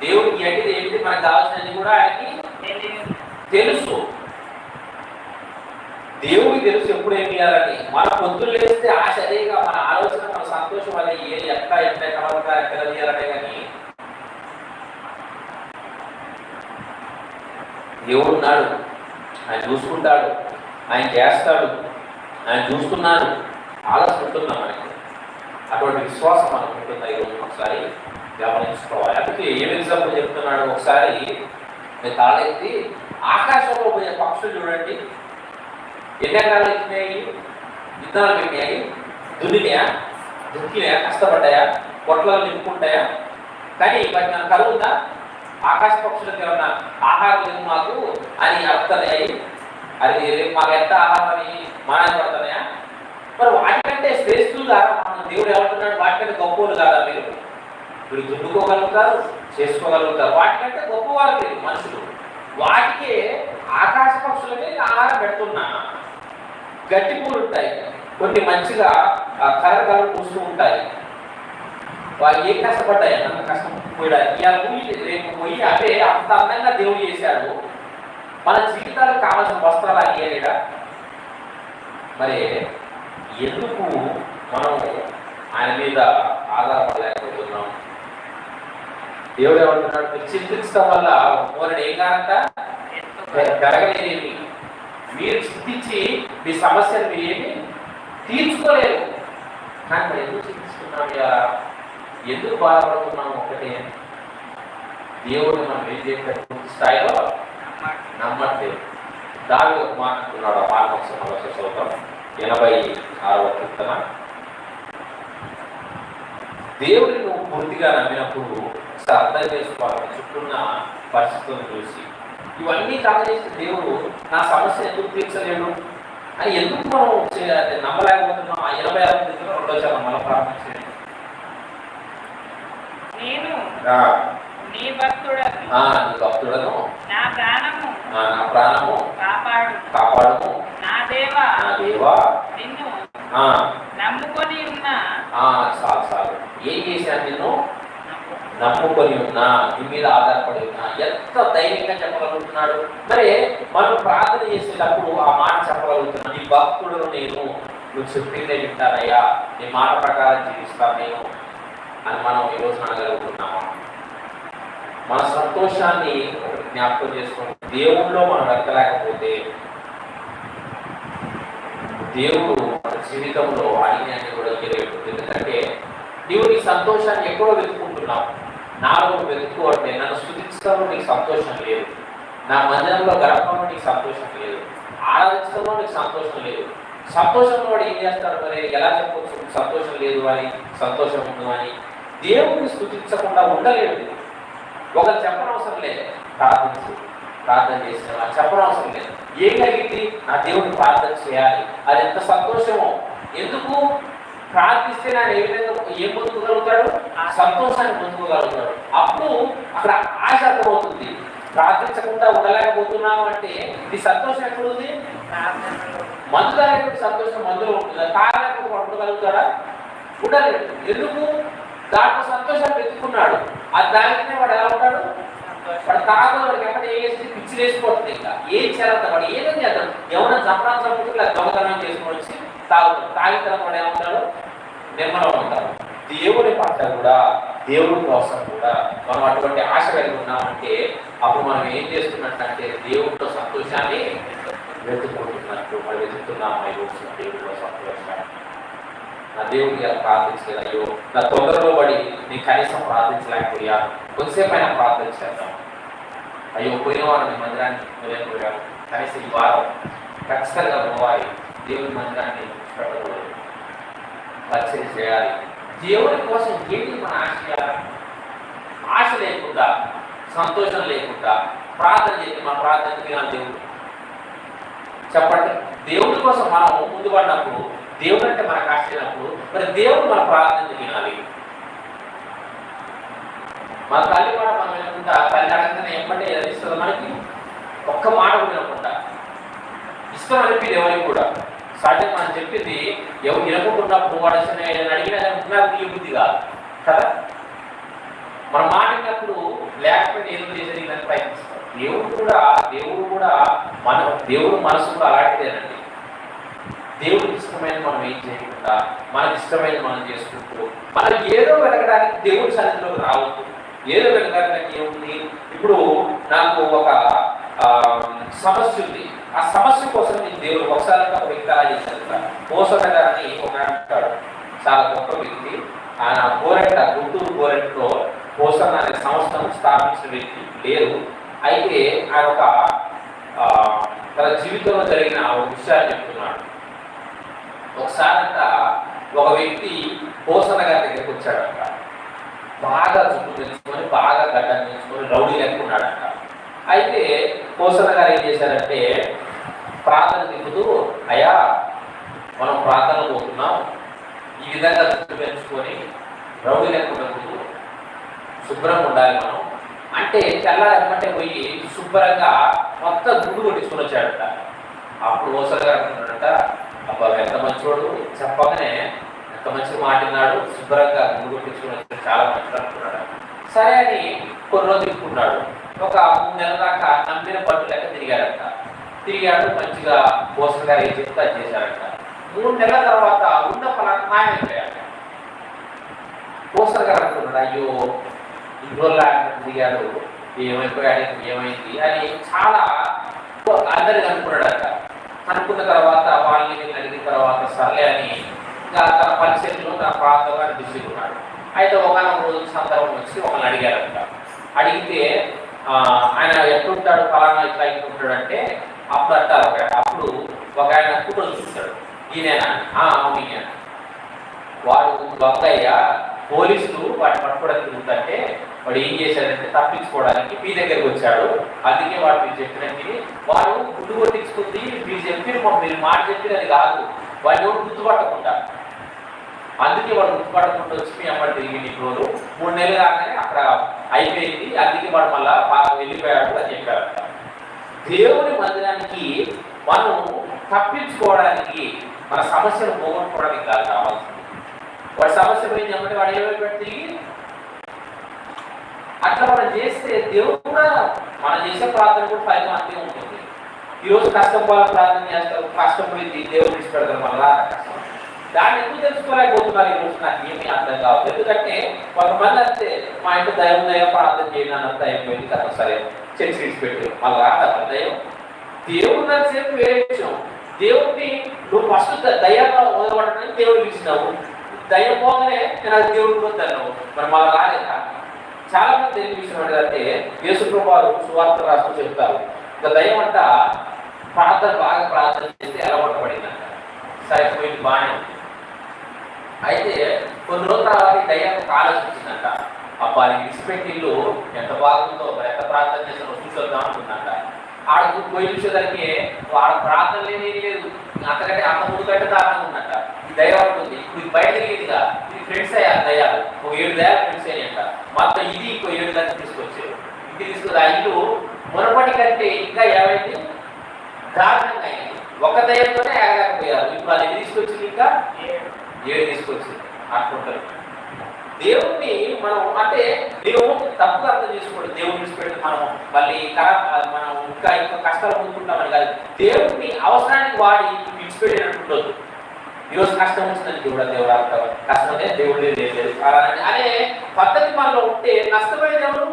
S2: దేవుడికి ఏంటి మనకు కావాల్సినది కూడా ఆయనకి తెలుసు. దేవుడికి తెలుసు ఎప్పుడు ఏం చేయాలని. మన పొద్దున్న లేస్తే ఆశ అదేగా, మన ఆలోచన, మన సంతోషం అదే, ఎట్లా ఎక్కడ చేయాలనే. కానీ దేవుడు ఉన్నాడు, ఆయన చూసుకుంటాడు, ఆయన చేస్తాడు, ఆయన చూస్తున్నాడు, ఆలోచన ఉంటున్నాం మనకి. అటువంటి విశ్వాసం మనకు ఉంటుందా ఈరోజు ఒకసారి గమనించుకోవాలి. అందుకే ఏం ఎగ్జాంపుల్ చెప్తున్నాడు, ఒకసారి మీరు తాళెత్తి ఆకాశంలో పోయే పక్షులు చూడండి. ఎన్ని ఎకరాలు వచ్చినాయి, విత్తనాలు పెట్టినాయి, దున్నినాయా, దుక్కినాయా, కష్టపడ్డాయా, పొట్లలో నింపుకుంటాయా, కానీ వాటి మనకు కలుగుందా? ఆకాశ పక్షులకు ఏమన్నా ఆహారం లేదు మాకు అని అర్థనాయి, అది మాకు ఎంత ఆహారం అని మానపడుతున్నాయా? మరి వాటికంటే శ్రేష్ఠులు కాదా మన దేవుడు ఏమంటున్నాడు? వాటికంటే గొప్పలు కాదా మీరు? మీరు దున్నుకోగలుగుతారు, చేసుకోగలుగుతారు, వాటికంటే గొప్పవారు లేదు మనుషులు. వాటికే ఆకాశ పక్షులకే ఆహారం పెడుతున్నా. గట్టి పూలు ఉంటాయి, కొన్ని మంచిగా కలర్ పూస్తూ ఉంటాయి. వాళ్ళు ఏం కష్టపడ్డాయి, అంత కష్టం పోయడానికి. ఇవాళ పోయి రేపు పోయి అంటే అంత అందంగా దేవుడు చేశాడు. మన జీవితాలకు కావాల్సిన వస్త్రాలు అయ్యాయిగా. మరి ఎందుకు మనం ఆయన మీద ఆధారపడలేకపోతున్నాం? దేవుడు ఏమంటున్నాడు? మీరు చింతించడం వల్ల మోరడు ఏం కాదంట, పెరగలేదేమి. మీరు చింతించి మీ సమస్యను మీరు ఏమి తీర్చుకోలేరు. కానీ మరి ఎందుకు చింతిస్తున్నాం? ఎందుకు బాధపడుతున్నాం? ఒకటే, దేవుడు మనం ఏం చేసే స్థాయిలో నమ్మట్లేదు. దాని ఒక మాట అంటున్నాడు, ఆ 86వ కీర్తన. దేవుడిని నువ్వు పూర్తిగా నమ్మినప్పుడు అర్థం చేసుకోవాలి చుట్టూన్న పరిస్థితులను చూసి. ఇవన్నీ కలగజేసిన దేవుడు నా సమస్య ఎందుకు తీర్చలేడు అని ఎందుకు మనం నమ్మలేకపోతున్నాం? ఆ 86వ కీర్తన 2వ చరణం మనం ప్రారంభించండి.
S3: నేను నీ
S2: భక్తుడను,
S3: నా
S2: ప్రాణము కాపాడుము, నా దేవా
S3: నిన్ను
S2: నమ్ముకొని ఉన్నా. చాలు ఏం చేశాను? నిన్ను నమ్ముకొని ఉన్నా, నీ మీద ఆధారపడి ఉన్నా. ఎంత ధైర్యంగా చెప్పగలుగుతున్నాడు. మరి మనం ప్రార్థన చేసేటప్పుడు ఆ మాట చెప్పగలుగుతున్నా, నీ భక్తుడు నేను, నువ్వు చెప్పిందే వింటానయ్యా, నీ మాట ప్రకారం జీవిస్తాను నేను అని మనం ఈరోజు అనగలుగుతున్నాము. మన సంతోషాన్ని జ్ఞాపకం చేసుకుని దేవుళ్ళలో మనం వెతకలేకపోతే దేవుడు మన జీవితంలో అడిగినని కూడా ఇవ్వలేడు. ఎందుకంటే నీవు నీ సంతోషాన్ని ఎక్కడో వెతుకుంటున్నావు. నాలో వెతుక్కోవట్లే, నన్ను స్తుతించడంలో నీకు సంతోషం లేదు, నా మందిరంలో గడపడంలో నీకు సంతోషం లేదు, ఆరాధించడంలో నీకు సంతోషం లేదు. సంతోషంలో వాడు ఏం చేస్తాడు? మరి ఎలా చెప్పవచ్చు సంతోషం లేదు అని, సంతోషం ఉంది అని? దేవుడిని స్తుతించకుండా ఉండలేదు. ఒకరు చెప్పనవసరం లేదు, ప్రార్థన చేసిన చెప్పనవసరం లేదు. ఏం కలిగింది? నా దేవుడిని ప్రార్థన చేయాలి, అది ఎంత సంతోషమో. ఎందుకు ప్రార్థిస్తే ఆయన ఏ విధంగా ఏం పొందుకోగలుగుతాడు? సంతోషాన్ని పొందుకోగలుగుతాడు. అప్పుడు అక్కడ ఆశ అర్థమవుతుంది. ప్రార్థించకుండా ఉండలేకపోతున్నావు అంటే ఈ సంతోషం ఎక్కడుంది? మందు తాగేటువంటి సంతోషం మందులో ఉంటుందా? తాగలేకపోతే ఉండగలుగుతాడా? ఉండలేడు. ఎందుకు? దాంట్లో సంతోషాన్ని వెతుక్కున్నాడు. అది దానికనే వాడు ఎలా ఉంటాడు? వాడు తాగదు, వాడికి ఎక్కడ వేసి పిచ్చి వేసిపోతుంది. ఇంకా ఏం చేయాలంట, వాడు ఏమేం చేద్దాం, ఎవరైనా చంపడం చంపుతుంది, దొంగతనం చేసుకొని వచ్చి తాగుతాడు. తాగిన తర్వాత వాడు ఏమంటాడు? నిర్మలం ఉంటాడు. దేవుని పట్ల కూడా, దేవుడి కోసం కూడా మనం అటువంటి ఆశ కలిగి ఉన్నామంటే అప్పుడు మనం ఏం చేస్తున్నట్టంటే దేవుడితో సంతోషాన్ని వెతుకుంటున్నట్టు మనం వెతుకుతున్నాము. దేవుడిలో సంతోషాన్ని నా దేవుడికి ఎలా ప్రార్థించలేదు, అయ్యో నా తొందరలో పడి నీ కనీసం ప్రార్థించలేకపోయా, కొద్దిసేపు అయినా ప్రార్థన చేద్దాం. అయ్యో పోయిన వారు నీ మందిరాన్ని వెళ్ళిపోయారు, కనీసం ఈ వారం ఖచ్చితంగా పోవాలి, దేవుడి మందిరాన్ని పెట్టకూడదు, పరిచయం చేయాలి. దేవుడి కోసం ఏంటి మన ఆశ? ఆశ లేకుండా, సంతోషం లేకుండా ప్రార్థన చేసి మన ప్రార్థనకి నా దేవుడు చెప్పండి. దేవుడి కోసం మనం ముందు పడినప్పుడు, దేవుడు అంటే మనకు ఆశ లేనప్పుడు మరి దేవుడు మన ప్రార్థన వినాలి. మన తల్లి కూడా మనం వినకుండా, తల్లి అడగగానే ఎప్పటి ఇస్తుంది మనకి ఒక్క మాట వినకుండా, ఇష్టం అనిపింది ఎవరికి కూడా. సాధ్యం మనం చెప్పింది ఎవరు వినకుంటున్నప్పుడు వాడు అడిగినా నాకు బుద్ధి కాదు కదా. మన మాట విన్నప్పుడు లేకపోతే ఏదో చేసేది ప్రయత్నిస్తాం. దేవుడు కూడా మన దేవుడు మనసు కూడా అలాంటిదేనండి. దేవుడికి ఇష్టమైన మనం ఏం చేయకుండా మనకి ఇష్టమైన మనం చేసుకుంటూ మనం ఏదో వెతకడానికి దేవుడి సన్నిధిలోకి రావద్దు. ఏదో వెతకడానికి ఏముంది? ఇప్పుడు నాకు ఒక సమస్య ఉంది, ఆ సమస్య కోసం నేను దేవుడు ఒకసారి ఒక వ్యక్తి అలా చేశాను. మోసన్న గారిని ఒక అంటాడు, చాలా గొప్ప వ్యక్తి. ఆయన గోరెంట, గుంటూరు గోరెంటలో మోసన్న అనే సంస్థను స్థాపించిన వ్యక్తి లేరు. అయితే ఆయన ఒక తన జీవితంలో జరిగిన ఒక విషయాన్ని చెప్తున్నాడు. ఒకసారంట ఒక వ్యక్తి పోసన్న గారి దగ్గరికి వచ్చాడంట. బాగా జుట్టు పెంచుకొని, బాగా గడ్డం పెంచుకొని, రౌడీ లెక్కున్నాడంట. అయితే పోసన్న గారు ఏం చేశారంటే ప్రార్థన తిప్పుతూ, అయ్యా మనం ప్రార్థనలు పోతున్నాం, ఈ విధంగా జుట్టు పెంచుకొని రౌడీ లెక్కున్నప్పుడు శుభ్రంగా ఉండాలి మనం అంటే తెల్లారమ్మంటే పోయి శుభ్రంగా మొత్తం గుడ్డు కొట్టించుకొని వచ్చాడట. అప్పుడు పోసన్న గారు అంటున్నాడంట, అబ్బా ఎంత మంచివాడు, చెప్పగానే ఎంత మంచి మాట్లాడినాడు, శుభ్రంగా గుండు కొట్టించుకుని వచ్చి చాలా మంచిగా అనుకున్నాడు. సరే అని కొన్ని రోజులు తిప్పుకున్నాడు. ఒక 3 నెలల దాకా నమ్మిన పట్టు లెక్క తిరిగాడు. మంచిగా పోసన్న గారు ఏం చెప్తే అది చేశారంట. 3 నెలల తర్వాత ఉన్న ఫలాన్ని మాయమైపోయాడు. పోసన్న గారు అనుకున్నాడు, అయ్యో ఇన్ని రోజులు తిరిగాడు, ఏమైపోయాడు, ఏమైంది అని చాలా అందరికి అనుకున్నాడట. అనుకున్న తర్వాత వాళ్ళని అడిగిన తర్వాత సర్లే అని ఇంకా తన పరిస్థితుల్లో తన ప్రాంతంలో ఆయన బిజీగా ఉన్నాడు. అయితే ఒకనొక రోజు సందర్భం వచ్చి ఒకరిని అడిగారంట. అడిగితే ఆయన ఎట్లుంటాడు, ఫలానా ఇట్లా ఉంటాడంటే అప్పుడు అంటారు. అప్పుడు ఒక ఆయన కుటుంబం చూస్తాడు, ఈయన అవును ఈయన వాడు దొంగయ్య, పోలీసులు వాడిని పట్టుకోవడానికి తిరుగుతుంటే వాడు ఏం చేశాడంటే తప్పించుకోవడానికి మీ దగ్గరికి వచ్చాడు, అందుకే వాడు మీరు చెప్పినట్టు వాడు గుడ్డు కొట్టించుకుంది, మీరు చెప్పి మీరు మాట చెప్పి అది కాదు, వాడిని ఎవరు గుర్తుపట్టకుండా, అందుకే వాడు గుర్తుపట్టకుండా వచ్చి మీ అమ్మడి తిరిగి రోజు 3 నెలలు కాగానే అక్కడ అయిపోయింది, అందుకే వాడు మళ్ళా బాగా వెళ్ళిపోయాడు అని చెప్పారు. దేవుని మందిరానికి మనం తప్పించుకోవడానికి, మన సమస్యను పోగొట్టుకోవడానికి కాదు కావాల్సింది. వాడి సమస్య పోయింది ఏమంటే వాడు ఏమైపోయి అట్లా మనం చేస్తే దేవుడు కూడా మనం చేసే ప్రార్థన కూడా ఫలితం అంతే ఉంటుంది. ఈరోజు కష్టం వల్ల ప్రార్థన చేస్తారు, కష్టం పోయింది దేవుడు విడిచిపెడతారు, మళ్ళా కష్టం. దాన్ని ఎందుకు తెలుసుకోలేకపోతున్నారు ఈరోజు నాకు ఏమీ అర్థం కావాలి. ఎందుకంటే కొంతమంది అంతే, మా ఇంటి దైవం ప్రార్థన చేయడం అంత అయిపోయింది కదా, సరే చర్చి విడిచిపెట్టారు, మళ్ళీ రాదా దైవం. దేవుడు సేపు వేరే విషయం. దేవుడిని నువ్వు ఫస్ట్ దయ్యంగా వదలబడడానికి దేవుడు పిలిచినావు, దయ్యం పోగానే నేను అది దేవుడు వద్దన్నావు, మరి మళ్ళీ రాలేదా? చాలా మంది తెలియని విషయం ఏంటంటే యేసుప్రభువు వారు సువార్త రాస్తూ చెప్తారు, ఇక దయ్యం అంట బాగా ప్రార్థన చేస్తే అలవాటుపడిందంట. సరిపోయింది, బాగానే ఉంది. అయితే కొన్ని రోజుల తర్వాత దయ్యం ఒక ఆలోచన వచ్చిందంట, అబ్బా నీ విడిచిపెట్టిల్లు ఎంత బాగుందో, మరి ఎంత ప్రార్థన చేస్తానో చూసొద్దాం అనుకుందంట. ఆడకు పోయి చూసేదానికి వాడు ప్రార్థన లేదు, అంతకంటే అంత ముందు కంటే దారుణంగా ఉందంట. ఈ దయ్యం ఉంటుంది, ఇప్పుడు ఇది బయట తిరిగేదిగా, ఇది ఫ్రెండ్స్ అయ్యారు దయ్యాలు, ఒక 7 దయ్యాలు ఫ్రెండ్స్ అయ్యాయంట. మొత్తం ఇది ఇంకో 7 దాన్ని తీసుకొచ్చారు. ఇంటికి తీసుకొచ్చి ఆ ఇల్లు మునపటి కంటే ఇంకా ఏమైంది, దారుణంగా అయింది. ఒక దయ్యంతోనే ఆగలేకపోయారు, ఇప్పుడు అది తీసుకొచ్చింది ఇంకా 7 తీసుకొచ్చింది. అట్లుంటారు దేవుణ్ణి మనం. అంటే దేవుడు తప్పుగా అర్థం చేసుకోండి, దేవుడిని విడిచిపెట్టి మనం మళ్ళీ మనం ఇంకా కష్టాలు పొందుకుంటామని కాదు. దేవుడిని అవసరానికి వాడి విడిచిపెట్టేటట్టుండదు. ఈరోజు కష్టం వచ్చిందని దేవుడు అర్థం కష్టం అంటే దేవుడు లేదు అనే పద్ధతి మనలో ఉంటే నష్టపోయేది ఎవరు?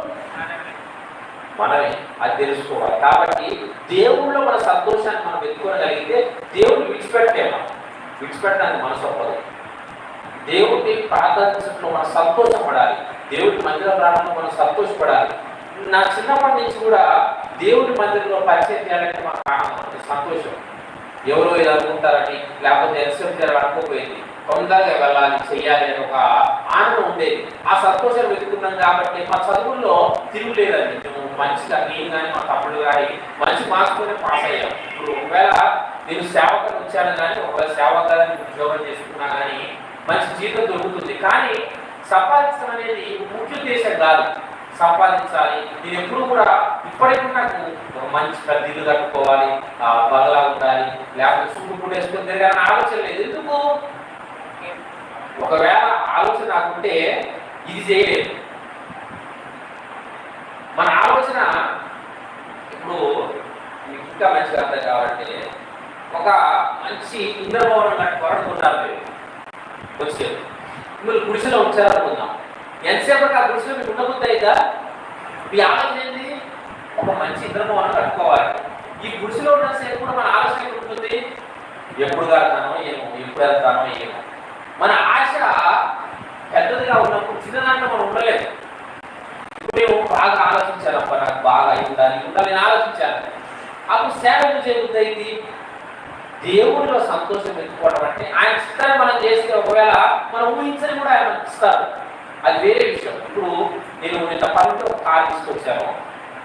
S2: మనమే. అది తెలుసుకోవాలి. కాబట్టి దేవుళ్ళో మన సంతోషాన్ని మనం వెతుక్కోగలిగితే దేవుడిని విడిచిపెట్టడానికి మనసు ఒప్పదు. దేవుడిని ప్రార్థించడంలో మనం సంతోషపడాలి, దేవుడి మందిరం రావడంలో మనం సంతోషపడాలి. నా చిన్నప్పటి నుంచి కూడా దేవుడి మందిరంలో పరిచయం చేయాలంటే మాకు ఆనందం, సంతోషం. ఎవరో ఏదో అనుకుంటారని, లేకపోతే ఎక్సెప్ట్ చేయాలని అనుకోపోయింది, తొందరగా వెళ్ళాలి, చెయ్యాలి అని ఒక ఆనందం ఉండేది. ఆ సంతోషం వెతుకున్నాం కాబట్టి మా చదువుల్లో తిరుగులేదండి. మేము మంచిగా, నేను కానీ మా తమ్ముడు కానీ మంచి మార్కులనే పాస్ అయ్యాం. ఇప్పుడు ఒకవేళ నేను సేవకులు వచ్చాను కానీ, ఒకవేళ సేవకులని ఉద్యోగం చేసుకున్నా కానీ మంచి జీవితం దొరుకుతుంది. కానీ సంపాదించడం అనేది ముఖ్య ఉద్దేశం కాదు. సంపాదించాలి, నేను ఎప్పుడు కూడా ఇప్పటికీ నాకు మంచి పెద్ద ఇల్లు కట్టుకోవాలి, బంగ్లా ఉండాలి, లేకపోతే సూపు కూడా వేసుకొని తిరగాలని ఆలోచన లేదు. ఎందుకు? ఒకవేళ ఆలోచన నాకుంటే ఇది చేయలేదు. మన ఆలోచన ఇప్పుడు ఇంకా మంచిగా అర్థం కావాలంటే, ఒక మంచి ఇంద్రభవనం కట్టుకోవాలనుకుంటారు మీరు వచ్చేది మీరు గుడిసెలో ఉంచారనుకుందాం. ఎంతసేపటికి ఆ గుడిసెలో మీకు ఉండబుద్ధి అయితే మీ ఆలోచన ఏంటి? ఒక మంచి ఇంద్రభవనం కట్టుకోవాలి. ఈ గుడిసెలో ఉన్నసేపు కూడా మన ఆలోచన ఉంటుంది, ఎప్పుడు కడతానో ఏమో, ఎప్పుడు వెళ్తానో ఏమో. మన ఆశ పెద్దదిగా ఉన్నప్పుడు చిన్న దాంట్లో మనం ఉండలేదు. ఇప్పుడు మేము బాగా ఆలోచించాను, అప్ప నాకు బాగా అయిందని నేను ఆలోచించాను. అప్పుడు సేవ చేయబుద్ధి అయింది. దేవుడిలో సంతోషం పెట్టుకోవడం అంటే ఆయన చిత్తాన్ని మనం చేస్తే ఒకవేళ మనం ఊహించని కూడా ఆయన ఇస్తారు, అది వేరే విషయం. ఇప్పుడు నేను నిన్న పనిలో ఒక కారు తీసుకొచ్చాను.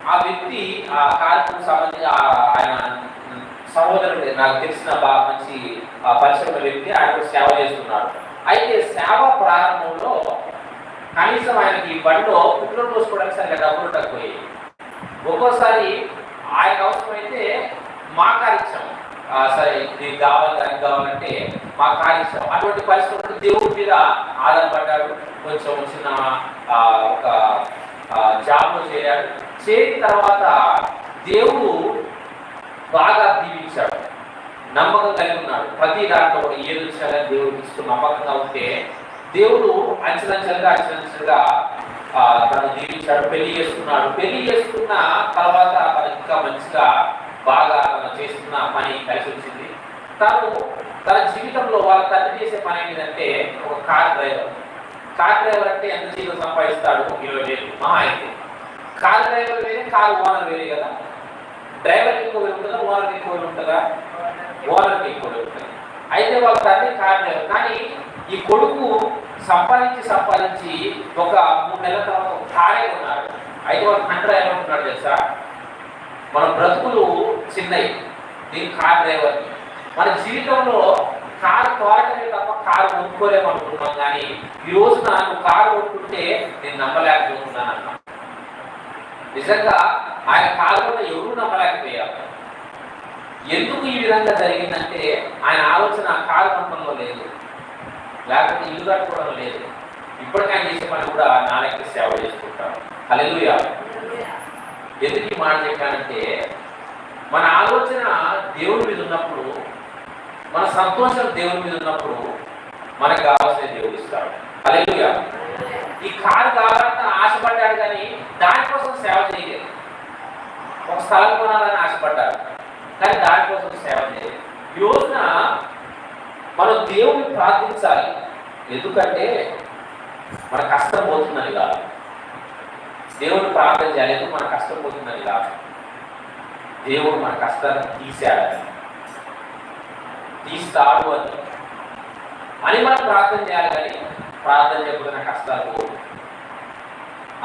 S2: ఆ వ్యక్తి ఆ కారుకు సంబంధించి ఆయన సహోదరుడు నాకు తెలిసిన బాగా మంచి పరిశ్రమ వ్యక్తి, ఆయన సేవ చేస్తున్నాడు. అయితే సేవ ప్రారంభంలో కనీసం ఆయనకి బండిలో పెట్రోల్ పోసుకోవడానికి సరిగ్గా డబ్బులు తక్కువయ్యాయి. ఒక్కోసారి ఆయన అవసరమైతే మా కారు ఇచ్చాము, సరే ఇది కావాలంటే మా కారు ఇచ్చాము. అటువంటి పరిస్థితులు దేవుడి మీద ఆధారపడ్డాడు. కొంచెం చిన్న ఒక జాబ్లో చేరాడు. చేరిన తర్వాత దేవుడు బాగా దీవించాడు, నమ్మకం కలిగి ఉన్నాడు. ప్రతి దాంట్లో కూడా ఏది వచ్చాడని దేవుడికి ఇస్తూ నమ్మకంగా ఉంటే దేవుడు అంచెలంచెలుగా తను దీవించాడు. పెళ్లి చేసుకున్నాడు. పెళ్లి చేసుకున్న తర్వాత తనకి ఇంకా మంచిగా బాగా తను చేస్తున్న పని కలిసి వచ్చింది. తను తన జీవితంలో వాళ్ళ తండ్రి చేసే పని ఏంటంటే ఒక కార్ డ్రైవర్. కార్ డ్రైవర్ అంటే ఎంత జీవితం సంపాదిస్తాడు? 20,000 మహా అయితే. కార్ డ్రైవర్ వేరే, కార్ ఓనర్ వేరే కదా. డ్రైవర్కి ఎక్కువ ఉంటుందా, ఓనర్కి ఎక్కువ ఉంటుందా? ఓనర్కి ఎక్కువ ఉంటుంది. అయితే వాళ్ళ తండ్రి కార్ డ్రైవర్. కానీ ఈ కొడుకు సంపాదించి ఒక 3 నెలల తర్వాత ఒక కారే ఉన్నాడు. అయితే వాళ్ళ తండ్రి ఏమంటున్నాడు తెలుసా? మన బ్రతుకులు చిన్నవి, దీని కార్ డ్రైవర్కి. మన జీవితంలో కారు తోడటమే తప్ప కారు కొనుక్కోలేము అనుకుంటున్నాం. కానీ ఈ రోజున నువ్వు కారు కొనుక్కుంటే నేను నమ్మలేకపోతున్నాను అన్నా. నిజంగా ఆయన కారు వల్ల ఎవరు నమ్మలేకపోయారు. ఎందుకు ఈ విధంగా జరిగిందంటే ఆయన ఆలోచన కారు కొనడంలో లేదు, లేకపోతే ఇల్లు కట్టుకోవడం లేదు. ఇప్పటికీ ఆయన చేసే పని కూడా నాన్నకి సేవ చేసుకుంటాడు. హల్లెలూయా. ఎందుకు ఈ మాట చెప్పానంటే మన ఆలోచన దేవుడి మీద ఉన్నప్పుడు, మన సంతోషం దేవుడి మీద ఉన్నప్పుడు మనకు కావాల్సిన దేవుడు ఇస్తాడు. హల్లెలూయా. ఈ కారు కావాలంటే ఆశపడ్డాడు, కానీ దానికోసం సేవ చేయలేదు. ఒక స్థలం కొనాలని ఆశపడ్డాడు, కానీ దానికోసం సేవ చేయలేదు. ఈ రోజున మనం దేవుడిని ప్రార్థించాలి. ఎందుకంటే మన కష్టం పోతుందని కాదు. దేవుడిని ప్రార్థన చేయాలి ఎందుకు? మన కష్టం పోతుందని కాదు. దేవుడు మన కష్టాన్ని తీసేయాలని, తీస్తాడు అని మనం ప్రార్థన చేయాలి. కానీ ప్రార్థన చేయకపోతే కష్టాలు పోవు.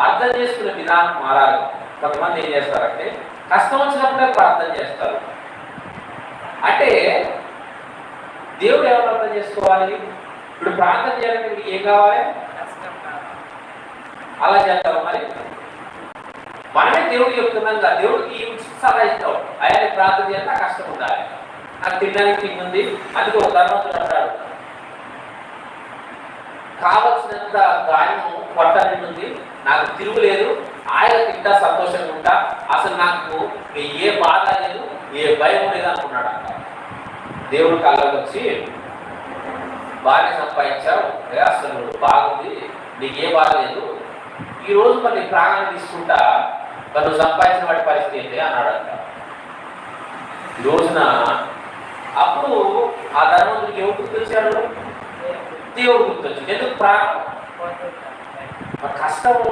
S2: అర్థం చేసుకునే విధానం మారాలి. కొంతమంది ఏం చేస్తారంటే కష్టం వచ్చినప్పుడే ప్రార్థన చేస్తారు. అంటే దేవుడు ఎవరు అర్థం చేసుకోవాలి? ఇప్పుడు ప్రార్థన చేయాలంటే మీకు ఏం కావాలి? అలా చేస్తావు. మరి మనమే దేవుడికి చెప్తున్నాం కదా, దేవుడికి సలహా ఇస్తావు. ఆయన ప్రార్థన చేయాలంటే కష్టం ఉండాలి, నాకు తినడానికి తింటుంది. అందుకే ఒక ధర్మంతుడు అంటాడు, కావలసినంత ధాన్యం పొట్ట నిండుంది, నాకు తిరుగులేదు, ఆయన తింటా సంతోషంగా ఉంటా, అసలు నాకు ఏ బాధ లేదు, ఏ భయం లేదు అనుకున్నాడు అంట. దేవుడు కళ్ళకి వచ్చి బాగానే సంపాదించావు, అసలు బాగుంది, నీకు ఏ బాధ లేదు, ఈరోజు మరి ప్రాణాన్ని తీసుకుంటా, మరి నువ్వు సంపాదించిన వాటి పరిస్థితి ఏంటి అన్నాడంట. ఈ రోజున అప్పుడు ఆ ధర్మంతుడికి ఎవరు గుర్తొచ్చాడు? దేవుడు గుర్తొచ్చింది. ఎందుకు? ప్రాణం మన కష్టము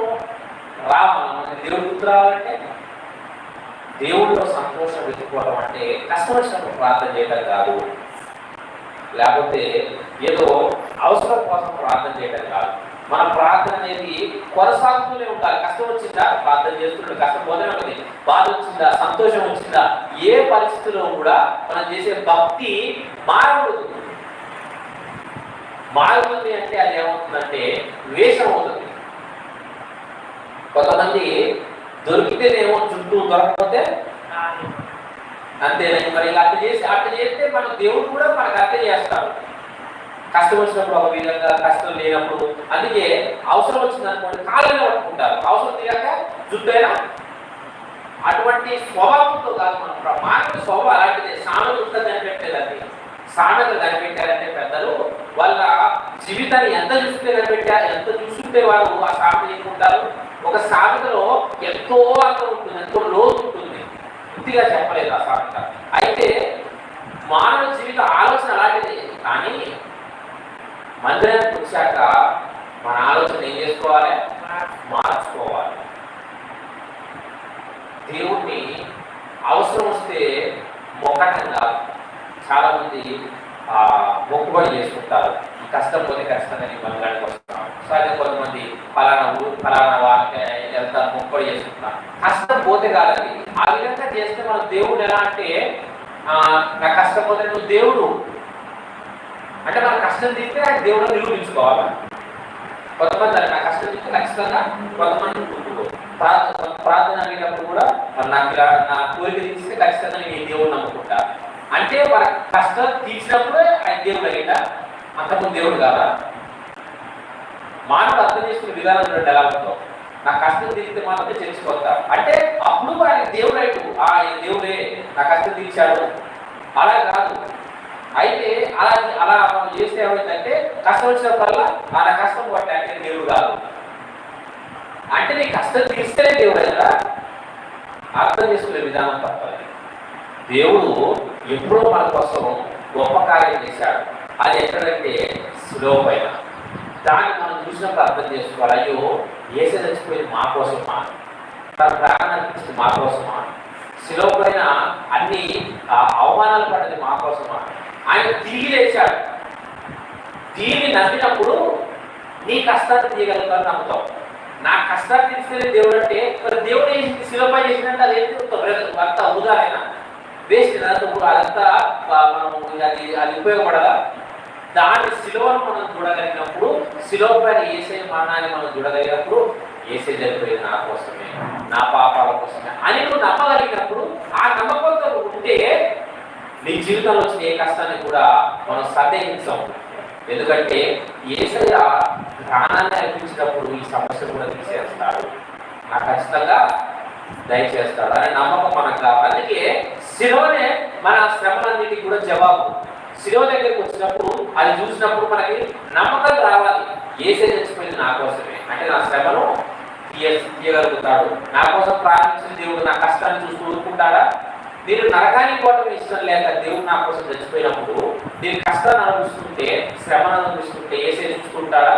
S2: మనకి దేవుడు గుర్తు రావాలంటే దేవుడిలో సంతోషం వెతుక్కోవడం అంటే కష్టం వచ్చినప్పుడు ప్రార్థన చేయడం కాదు, లేకపోతే ఏదో అవసరం కోసం ప్రార్థన చేయడం కాదు. మన ప్రార్థన అనేది కొనసాగుతూనే ఉండాలి. కష్టం వచ్చిందా ప్రార్థన చేస్తుంటే, కష్టం పోతూనే ఉంటుంది. బాధ వచ్చిందా, సంతోషం వచ్చిందా, ఏ పరిస్థితిలో కూడా మనం చేసే భక్తి మారకూడదు. మారుతుంది అంటే అది ఏమవుతుందంటే ద్వేషం అవుతుంది. కొంతమంది దొరికితేనేమో చుట్టూ, దొరకకపోతే అంతేనండి. మరి ఇలా అట్లా చేస్తే మన దేవుడు కూడా మనకు అర్థం చేస్తాడు. కష్టం వచ్చినప్పుడు ఒక విధంగా, కష్టం లేనప్పుడు. అందుకే అవసరం వచ్చింది అనుకోండి కాళ్ళనే పట్టుకుంటారు, అవసరం తీరాక జుట్టైనా. అటువంటి స్వభావంతో కాదు, మన మానవ స్వభావం అలాంటిదే. సామెత ఉంటుందని పెట్టేదండి. సామెతలు కనిపెట్టారంటే పెద్దలు వాళ్ళ జీవితాన్ని ఎంత చూస్తుంటే వారు ఆ సామెత చేసుకుంటారు. ఒక సామెతలో ఎంతో అర్థం ఉంటుంది, ఎంతో లోతు ఉంటుంది. పూర్తిగా చెప్పలేదు ఆ సామెత. అయితే మానవ జీవిత ఆలోచన అలాంటిది. కానీ మందిరానికి వచ్చాక మన ఆలోచన ఏం చేసుకోవాలి? మార్చుకోవాలి. దేవుణ్ణి అవసరం వస్తే మొక్కటం కాదు. చాలా మంది మొక్కుబడి చేసుకుంటారు. ఈ కష్టం పోతే ఖచ్చితంగా నేను మందిరానికి వస్తున్నాను. సో అదే కొంతమంది ఫలానా ఊరు ఫలానా వాళ్ళకి వెళ్తారు, మొక్కుబడి చేసుకుంటున్నారు. కష్టం పోతే కాదండి. ఆ విధంగా చేస్తే మన దేవుడు ఎలా అంటే నా కష్టం పోతే నువ్వు దేవుడు అంటే మన కష్టం తీస్తే ఆయన దేవుడు నిరూపించుకోవాలి. కొంతమంది నా కష్టం తీస్తే ఖచ్చితంగా కొంతమంది ప్రార్థన అనేటప్పుడు కూడా నాకు నా కోరిక తీస్తే ఖచ్చితంగా నేను దేవుడు నమ్ముకుంటా అంటే మన కష్టం తీర్చినప్పుడే ఆయన దేవుడు అయ్యిందా? అంతకుముందు దేవుడు కాదా? మానవుడు అర్థం చేసుకునే విధానం చూడండి ఎలా ఉందో. నా కష్టం తీరిస్తే మాత్రమే తెలుసుకొస్తా అంటే అప్పుడు ఆయన దేవుడు అయ్యాడు. ఆయన దేవుడే నా కష్టం తీర్చాడు అలా కాదు. అయితే అలా మనం చేస్తే ఏమైందంటే కష్టం వచ్చినప్పుడల్లా నా కష్టం పట్టాకే దేవుడు కాదు. అంటే నీ కష్టం తీస్తేనే దేవుడు కదా. అర్థం చేసుకునే విధానం తప్పదు. దేవుడు ఎప్పుడో మన కోసం గొప్ప కార్యం చేశాడు. అది ఎక్కడంటే శిలువ పైన. దాన్ని మనం చూసినప్పుడు అర్థం చేసుకోవాలి. అయ్యో యేసు చచ్చిపోయింది మా కోసమా, తన ప్రాణాన్ని ఇచ్చింది మా కోసమా, శిలువ పైన అన్ని అవమానాలు పడ్డది మా కోసమా, ఆయన తిరిగి లేచాడు. దీన్ని నమ్మినప్పుడు నీ కష్టాన్ని తీయగలుగుతాను నమ్ముతావు. నా కష్టాన్ని తీసుకెళ్ళే దేవుడు అంటే మరి దేవుడు చేసింది శిలువపై చేసినట్టు అది ఏంటి అంతా ఉదాహరణ వేస్ట్ అదంతా అది ఉపయోగపడదా? దాని శిలువను మనం చూడగలిగినప్పుడు, శిలువ పైన యేసయ్య మరణాన్ని మనం చూడగలిగినప్పుడు యేసయ్య చనిపోయేది నా కోసమే, నా పాపాల కోసమే అని నువ్వు నమ్మగలిగినప్పుడు, ఆ నమ్మకంతో ఉంటే నీ జీవితంలో వచ్చిన ఏ కష్టాన్ని కూడా మనం సందేహించాం. ఎందుకంటే యేసయ్య ప్రాణాన్ని అర్పించినప్పుడు ఈ సమస్య కూడా తీసేస్తాడు, నాకు ఖచ్చితంగా దయచేస్తాడు అనే నమ్మకం మనకు కావాలి. అందుకే శిలువనే మన శ్రమలన్నిటికీ కూడా జవాబు. శిలువ దగ్గరికి వచ్చినప్పుడు అది చూసినప్పుడు మనకి నమ్మకం రావాలి. యేసయ్య చచ్చిపోయింది నా కోసమే అంటే నా శ్రమను తీయగలుగుతాడు. నా కోసం ప్రార్థించిన దేవుడు నా కష్టాన్ని చూస్తూ ఊరుకుంటాడా? నేను నరకానికి పోవడం ఇష్టం లేక దేవుడు నా కోసం చచ్చిపోయినప్పుడు నేను కష్టాన్ని అనుభవిస్తుంటే, శ్రమను అనుభవిస్తుంటే యేసయ్య చూసుకుంటాడా?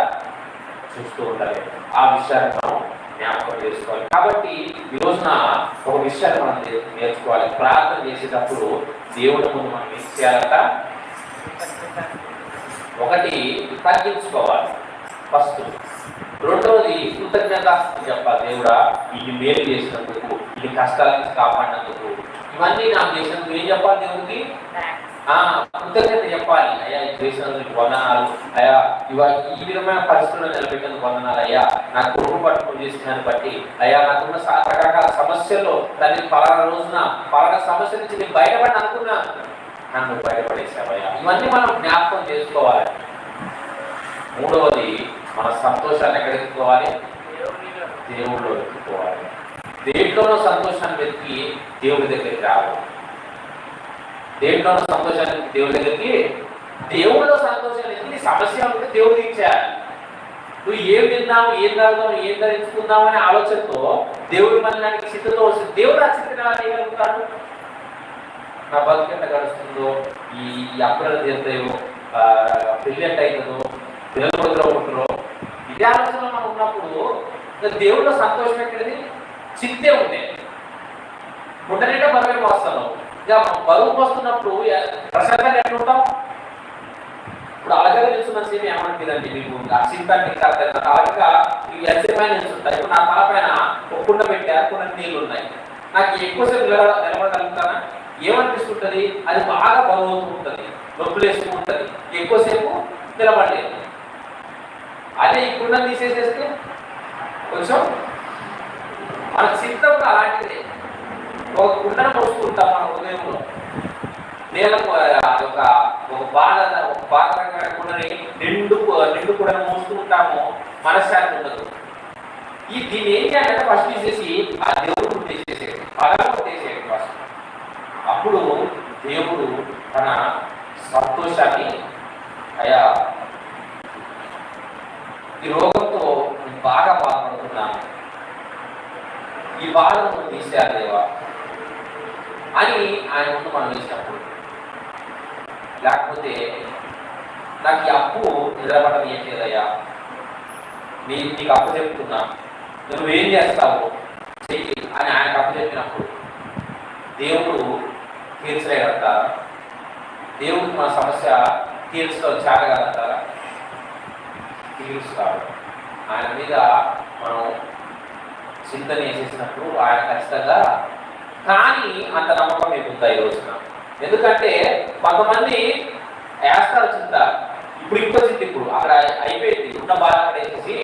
S2: చూస్తూ ఉంటాడు. ఆ విషయాన్ని మనం జ్ఞాపకం చేసుకోవాలి. కాబట్టి ఈ రోజున ఒక విషయాన్ని మనం నేర్చుకోవాలి. ప్రార్థన చేసేటప్పుడు దేవుడి ముందు మనం ఏం చేయాలంట? ఒకటి తగ్గించుకోవాలి ఫస్ట్. రెండవది కృతజ్ఞత చెప్పాలి. దేవుడా ఇది మేలు చేసినందుకు, ఇది కష్టాల నుంచి కాపాడినందుకు, ఇవన్నీ నాకు చేసినందుకు ఏం చెప్పాలి? దేవుడికి కృతజ్ఞత చెప్పాలి. అయ్యా ఇది చేసినందుకు వందనాలు, అయ్యా ఈ విధమైన పరిస్థితుల్లో నిలబెట్టేందుకు వందనాలు, అయ్యా నా కొడుకు పట్టుకుని చేసినాన్ని బట్టి, అయ్యా నాకున్న రకరకాల సమస్యల్లో తల్లి పలానా రోజున పలానా సమస్య నుంచి నేను బయటపడి అనుకున్నా, నన్ను బయటపడేసావయ్యా. ఇవన్నీ మనం జ్ఞాపకం చేసుకోవాలి. మూడవది మన సంతోషాన్ని ఎక్కడ ఎత్తుకోవాలి? దేవుడిలో ఎత్తుకోవాలి. దేంట్లోనూ సంతోషాన్ని వెతికి దేవుడి దగ్గరికి రావాలి. దేంట్లోనూ సంతోషాన్ని దేవుడి దగ్గరికి, దేవుడిలో సంతోషాన్ని వెతికి సమస్య ఉంటే దేవుడు తీర్చాలి. నువ్వు ఏం విందాము, ఏం తాగుదాం, ఏం ధరించుకుందాం అనే ఆలోచనతో దేవుడి మనకి స్థితితో వస్తుంది. దేవుడు ఆ స్థితిని ఎలా చేయగలుగుతాడు? నా బతుకు ఎంత గడుస్తుందో, ఈ అప్పులు తీరుతాయో, పెళ్ళి ఎంత అవుతుందో, పిల్లలు కొడుకులో పుట్టరో, ఇదే ఆలోచనలో మనం ఉన్నప్పుడు దేవుడిలో సంతోషం ఎక్కడిది? చింతే ఉండే ఉండేట బరువు వస్తాను. ఇక బరువు వస్తున్నప్పుడు ప్రశాంతంగా ఎట్లా ఉంటాం? ఇప్పుడు అలాగే నిల్చున్న సేమ్ ఏమనిపిదండి మీకు? ఆ చింతాన్ని అలాగా ఎంతసేపు నిల్చుంటాయి. ఇప్పుడు నా తల పైన ఒక కుండ పెట్టారు, కొన్ని నీళ్ళు ఉన్నాయి. నాకు ఎక్కువసేపు నిలబడగలుగుతానా? ఏమనిపిస్తుంటది? అది బాగా బరువు అవుతూ ఉంటుంది, నొప్పులు వేస్తూ ఉంటుంది, ఎక్కువసేపు నిలబడలేదు. అదే ఈ కుండ తీసేసేస్తే కొంచెం మన చిత్తం అలాంటిదే. ఒక కుండను మోసుకుంటాం మన హృదయంలో, నేలకు ఒక బాధ కుండని నిండు కూడా మోసుకుంటాము, మనశ్శాంతి ఉండదు. దీన్ని ఏం చేయాలంటే ఫస్ట్ తీసేసి ఆ దేవుడు కొట్టేసేసేది, పదాలు కొట్టేసేది ఫస్ట్. అప్పుడు దేవుడు తన సంతోషాన్ని, అయ్యా ఈ రోగంతో నేను బాగా బాధపడుతున్నాను, ఈ బాధను తీసేయాలి దేవా అని ఆయన ముందు మనం వేసినప్పుడు, లేకపోతే నాకు ఈ అప్పు నిద్రపడడం ఏం లేదయ్యా, నీకు అప్పు చెప్తున్నా, నువ్వేం చేస్తావు చెయ్యి అని ఆయనకు అప్పు చెప్పినప్పుడు దేవుడు తీర్చలేదంటారా? దేవుడికి మన సమస్య తీర్చడం చేరగలంటారా? తీరుస్తాడు. ఆయన మీద మనం చింతన చేసినప్పుడు ఆయన ఖచ్చితంగా, కానీ అంత నమ్మకం మీకు ఉందా ఈ రోజున? ఎందుకంటే కొంతమంది వేస్తారు చింత, ఇప్పుడు ఇంకో చింత, ఇప్పుడు అక్కడ అయిపోయింది, ఉన్న బాధ అక్కడ వేసేసి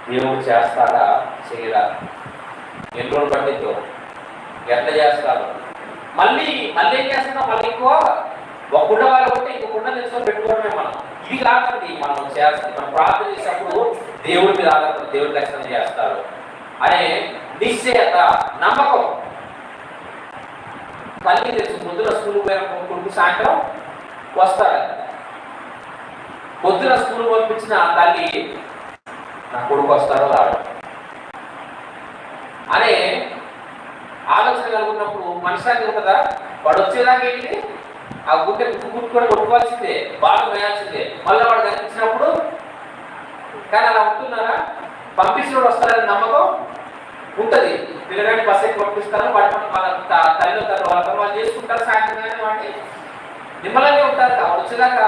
S2: దేవుడు చేస్తాడా చేయడా, ఎన్ని రోజులు పట్టిందో, ఎట్లా చేస్తాడు, మళ్ళీ ఏం చేస్తున్నాం, మళ్ళీ ఇంకో ఒక కుండ వాళ్ళు ఉంటే ఇంకో కుండ తెలుసుకొని పెట్టుకోవడమే మనం. ఇది కాదండి మనం చేస్తాం, మనం ప్రార్థన చేసినప్పుడు దేవుడి మీద ఆధారపడి దేవుడు ఖచ్చితంగా చేస్తారు అనే నిశ్చయత, నమ్మకం. తల్లి తెలుసు, పొద్దున స్కూల్ పోయిన కొడుకు సాయంత్రం వస్తాడు, పొద్దున స్కూల్ పంపించిన తల్లి నా కొడుకు వస్తారో రాడు అనే ఆలోచన కలుగున్నప్పుడు మనశ్శాంతి ఉంటుందా? వాడు వచ్చేదాకా ఏంటి, ఆ గుండె గుర్తు కూడా కొట్టుకోవాల్సిందే, బాగా వేయాల్సిందే, మళ్ళీ వాడు కనిపించినప్పుడు. కానీ అలా ఉంటున్నారా? పంపించినప్పుడు వస్తారని నమ్మకం ఉంటుంది. పిల్లగాడిని బస్ ఎక్కి పంపిస్తారు, వాటి తల్లి వాళ్ళు చేసుకుంటారు, సాయంత్రం కానీ వాడిని నిమ్మలంగా ఉంటారు. వాడు వచ్చేదాకా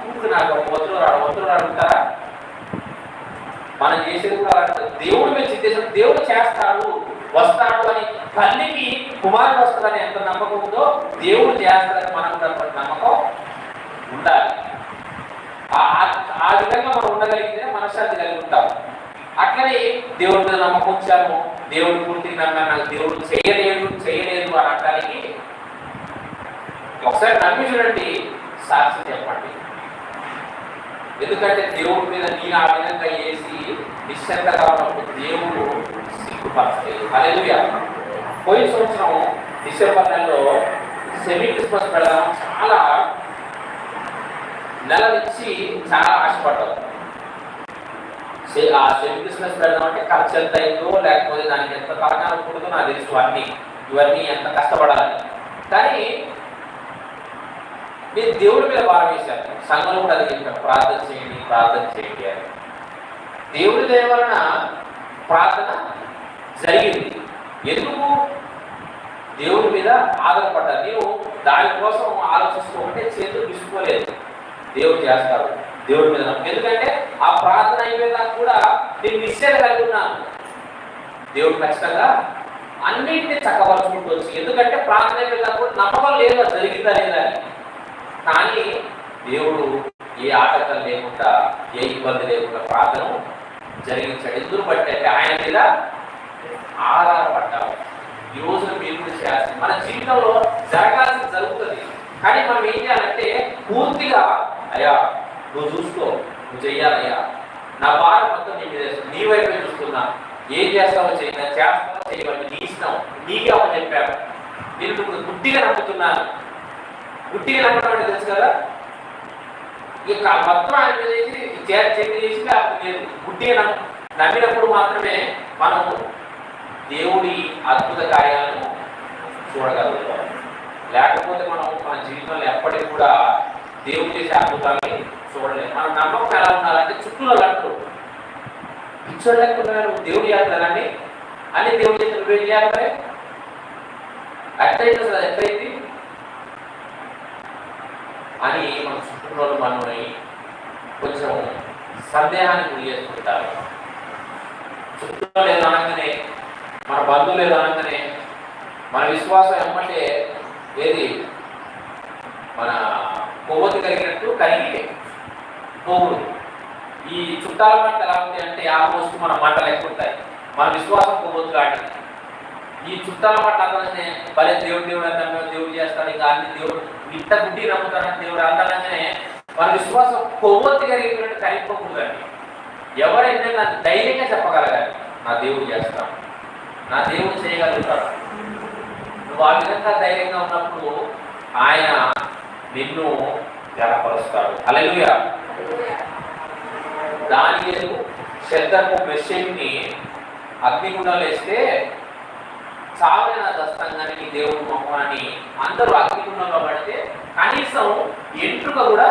S2: కుక్కు నాకు ఒత్తులు రాడు ఉంటారా? మనం చేసేది కూడా దేవుడు మీద సిద్ధేశం, దేవుడు చేస్తాడు వస్తాడు అని తల్లికి కుమారుడు వస్తాడని ఎంత నమ్మకం ఉందో దేవుడు చేస్తాడని మనకు నమ్మకం ఉండాలి. ఆ విధంగా మనం ఉండగలిగితే మనశ్శాంతి కలిగి ఉంటాం. అట్లనే దేవుడి మీద నమ్మకం ఉంచాము, దేవుడు పూర్తిగా నమ్మాను, నాకు దేవుడు చేయలేదు అని అనడానికి ఒకసారి నమ్మి చూడండి, సాక్షి చెప్పండి. ఎందుకంటే దేవుడి మీద నేను ఆ విధంగా చేసి నిశ్చంతగా ఉన్నప్పుడు దేవుడు సిగ్గుపరచలేదు. హల్లెలూయా. పోయిన సంవత్సరం డిసెంబర్ నెలలో సెమీ క్రిస్మస్ పెడదాం చాలా నెల నుంచి చాలా ఆశపడ్డాం. ఆ సెమీ క్రిస్మస్ పెడదామంటే ఖర్చు ఎంత అయిందో, లేకపోతే దానికి ఎంత త్వరగా కూడదో నాకు తెలుసు, ఇవన్నీ ఎంత కష్టపడాలి. కానీ నేను దేవుడి మీద భారం వేశాను, సంఘంలో కూడా అది చెప్పాను, ప్రార్థన చేయండి అని. దేవుడి దయ వలన ప్రార్థన జరిగింది. ఎందుకు? దేవుడి మీద ఆధారపడ్డాను. నేను దానికోసం ఆలోచిస్తుంటే చేతులు తీసుకోలేదు. దేవుడు చేస్తాడు, దేవుడి మీద. ఎందుకంటే ఆ ప్రార్థన అయిపోయినా కూడా నేను నిశ్చయం కలిగి ఉన్నాను, దేవుడు ఖచ్చితంగా అన్నింటినీ చక్కపరుచుకుంటూ వచ్చి. ఎందుకంటే ప్రార్థన అయిపోయినా కూడా నమ్మకం లేదు అది జరిగిందా లేదా అని. కానీ దేవుడు ఏ ఆటంకం లేకుండా, ఏ ఇబ్బంది లేకుండా ప్రార్థన జరిగించాడు. ఎందుకు బట్టి అంటే ఆయన మీద ఆధారపడ్డాము. ఈ రోజున మీరు కూడా చేయాల్సి, మన జీవితంలో జరగాల్సింది జరుగుతుంది. కానీ మనం ఏం చేయాలంటే పూర్తిగా అయ్యా నువ్వు చూసుకో, నువ్వు చెయ్యాలయ్యా, నా భారం మొత్తం నీ మీద, నీ వైపే చూస్తున్నా, ఏం చేస్తావో చేస్తావో చేయబడి నీ ఇష్టం, నీకే ఒక చెప్పాను. నేను ఇప్పుడు గుడ్డిగా నమ్ముతున్నాను. గుడ్డిగా నమ్మడం అంటే తెలుసు కదా, ఇక మొత్తం ఆయన మీద చేసి లేదు. గుడ్డిగా నమ్మినప్పుడు మాత్రమే మనం దేవుడి అద్భుత కార్యాలను చూడగలుగుతాం. లేకపోతే మనం మన జీవితంలో ఎప్పటికీ కూడా దేవుడు చేసే అద్భుతాన్ని చూడలేము. మన నమ్మకం ఎలా ఉండాలంటే చుట్టూ అంటారు, పిచ్చోడు లేకుండా దేవుడు చేస్తానండి అని దేవుడు చేసిన నువ్వేం చేయాలి? మరి ఎట్లయితే అసలు ఎట్లయింది అని మన చుట్టూ మనల్ని కొంచెం సందేహానికి గురి చేసుకుంటారు. చుట్టూ లేదు అనగానే, మన బంధువులు లేదు అనగానే మన విశ్వాసం ఏమంటే ఏది మన కొవ్వొత్తి కలిగినట్టు కరిగి పోవుడు. ఈ చుట్టాల మంట ఎలా ఉంది అంటే ఆల్మోస్ట్ మన మంటలు ఎక్కువ ఉంటాయి. మన విశ్వాసం కొవ్వొత్తు లాంటి. ఈ చుట్టాల మంట అనగానే భలే దేవుడు అంటే దేవుడు చేస్తాడు, ఇంకా అన్ని దేవుడు ఇంత గుడ్డి నమ్ముతాడని దేవుడు అనగానే మన విశ్వాసం కొవ్వొత్తి కలిగినట్టు కరిగిపోకూడదండి. ఎవరైనా నాకు ధైర్యంగా చెప్పగలగాలి, నా దేవుడు చేస్తాడు, నా దేవుడు చేయగలుగుతాడు. నువ్వు ఆ విధంగా ధైర్యంగా ఉన్నప్పుడు ఆయన నిన్ను ఘనపరుస్తాడు. హల్లెలూయా. దానియేలు శద్రకు మెషేక్ని అగ్నిగుండంలో వేస్తే చావైన దస్తంగానికి దేవుడు మొహమాని అందరూ అగ్నిగుండంలో పడితే కనీసం ఎంట్రుక కూడా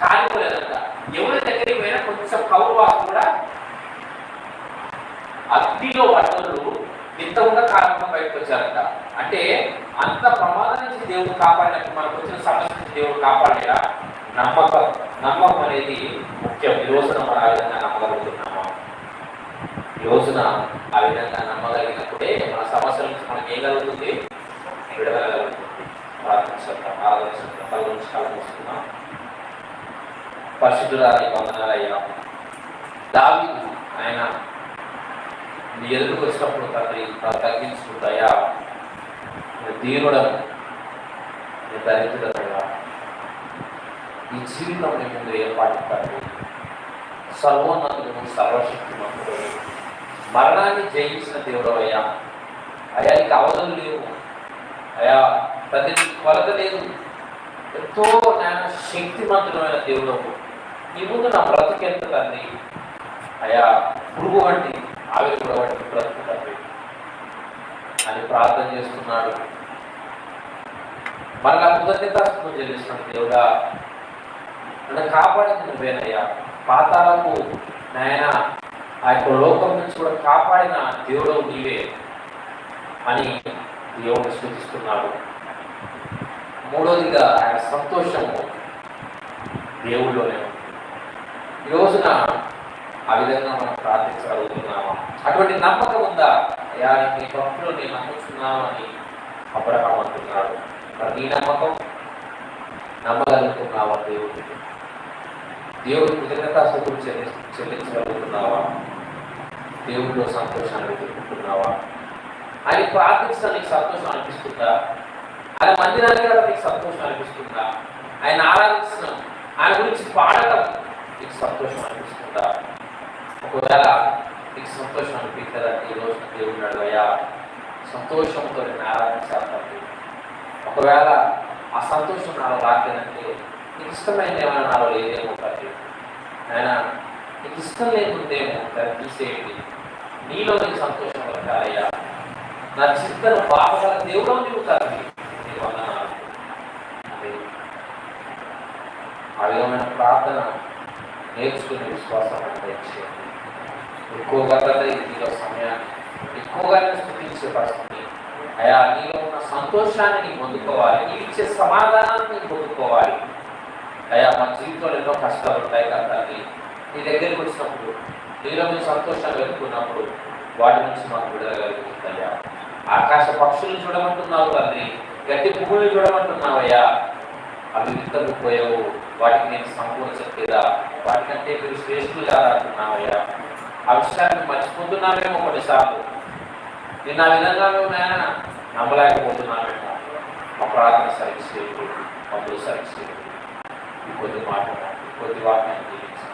S2: కాలిపోలేదంట. ఎవరి దగ్గరికి పోయినా కొంచెం కౌరువాసు కూడా అగ్నిలో పడ్డలు ఇంతకుండా కారణంగా బయటకు వచ్చారంట. అంటే అంత ప్రమాదం నుంచి దేవుడు కాపాడినట్టు మనకు వచ్చిన సమస్య నుంచి దేవుడు కాపాడేలా నమ్మకం అనేది ముఖ్యం. ఈ రోజున మనం ఆ విధంగా నమ్మగలుగుతున్నామా? ఈ రోజున ఆ విధంగా నమ్మగలిగినప్పుడే మన సమస్యల నుంచి మనకి ఏం కలుగుతుంది? విడుదల కలుగుతుంది. ప్రార్థించుకుంటాం, ఆరాధించుకుంటాం, కళ్ళ నుంచి కళ్ళు మూసుకుందాం. పరిశుద్ధురానికి వందనాలయ్యా. దావీదు ఆయన నీ ఎదురుకు వచ్చినప్పుడు తండ్రి తగ్గించుకుంటాయా, దీనుడను, నీ దరిద్రుడనయ్యా, ఈ జీవితం నీ ముందు ఏర్పాటు తండ్రి, సర్వోన్నతుడు, సర్వశక్తిమంతుడు, మరణాన్ని జయించిన దేవుడు అయ్యా. అయ్యా నీకు అవధులు లేవు అయ్యా, తండ్రి కొలత లేదు, ఎంతో జ్ఞాన శక్తిమంతుడమైన దేవుడు. నీ ముందు నా బ్రతుకెంత తండ్రి అయ్యా, పురుగు వంటి ఆవిరి కూడా వంటి బ్రతుకు తండ్రి అని ప్రార్థన చేస్తున్నాడు. మరలా కృతజ్ఞతాస్తుతులు చెల్లిస్తున్నాడు. దేవుడా నన్ను కాపాడింది నువ్వేనయ్యా, పాతాలకు నాయన ఆ యొక్క లోకం నుంచి కూడా కాపాడిన దేవుడు నీవే అని దేవుడు స్తుతిస్తున్నాడు. మూడోదిగా ఆయన సంతోషము దేవుళ్ళలోనే ఉంది. ఈ రోజున ఆ విధంగా మనం ప్రార్థించగలుగుతున్నామా? అటువంటి నమ్మకం ఉందా? అయ్యా నీ భక్తులు నేను నమ్ముతున్నాను అని అబ్రహాము అంటున్నాడు. మరి నీ నమ్మకం నమ్మగలుగుతున్నావా? దేవుడి కృతజ్ఞతాస్తుతులు చెల్లించగలుగుతున్నావా? దేవుడిలో సంతోషాన్ని వెతుక్కుంటున్నావా? ఆయన ప్రార్థించడం నీకు సంతోషం అనిపిస్తుందా? ఆయన మందిరానికి కూడా నీకు సంతోషం అనిపిస్తుందా? ఆయన ఆరాధించడం, ఆయన గురించి పాడటం నీకు సంతోషం అనిపిస్తుందా? ఒకవేళ నీకు సంతోషం అనిపించదంటే ఈ రోజున దేవుడు అయ్యా సంతోషంతో నేను ఆరాధించాలి. ఒకవేళ ఆ సంతోషం నాలో రాలేదంటే నీకు ఇష్టమైంది ఏమైనా నాలో లేదేమో తండ్రి, ఆయన నీకు ఇష్టం లేకుందేమో దాన్ని తీసేయండి. నీలో నీకు సంతోషం కలగాలయ్యా. నా చిత్తను బాధగల దేవుడు నీవు తండ్రి, నీకు వందనాలు. ఆ విధమైన ప్రార్థన నేర్చుకునే విశ్వాసం అంటే ఎక్కువగా నీలో సమయాన్ని ఎక్కువగా స్థుతించే పరిస్థితి అయ్యా, నీలో ఉన్న సంతోషాన్ని నీకు పొందుకోవాలి, నీకు ఇచ్చే సమాధానాన్ని నీకు పొందుకోవాలి. అయ్యా మా జీవితంలో ఎన్నో కష్టాలు ఉంటాయి కదా, నీ దగ్గరికి వచ్చినప్పుడు నీలో మీ సంతోషాన్ని వెతుకున్నప్పుడు వాటి నుంచి మాకు విడుదల కలుగుతుందయ్యా. ఆకాశ పక్షులను చూడమంటున్నావు తండ్రి, గట్టి పువ్వులను చూడమంటున్నావయ్యా. అవి విత్తకు పోయావు, వాటికి నేను సంపూర్ణ చెప్పేదా, వాటికంటే మీరు శ్రేష్ఠులుగా అంటున్నావయ్యా. ఆ విషయాన్ని మర్చిపోతున్నామేమో కొన్నిసార్లు, నిన్న ఆ విధంగా మేము నాయన నమ్మలేకపోతున్నామేమో. మా ప్రార్థన సరిగ్గా మమ్మల్ని సరిగ్గా కొద్ది మాట కొద్ది వాటిని జీవించాలి.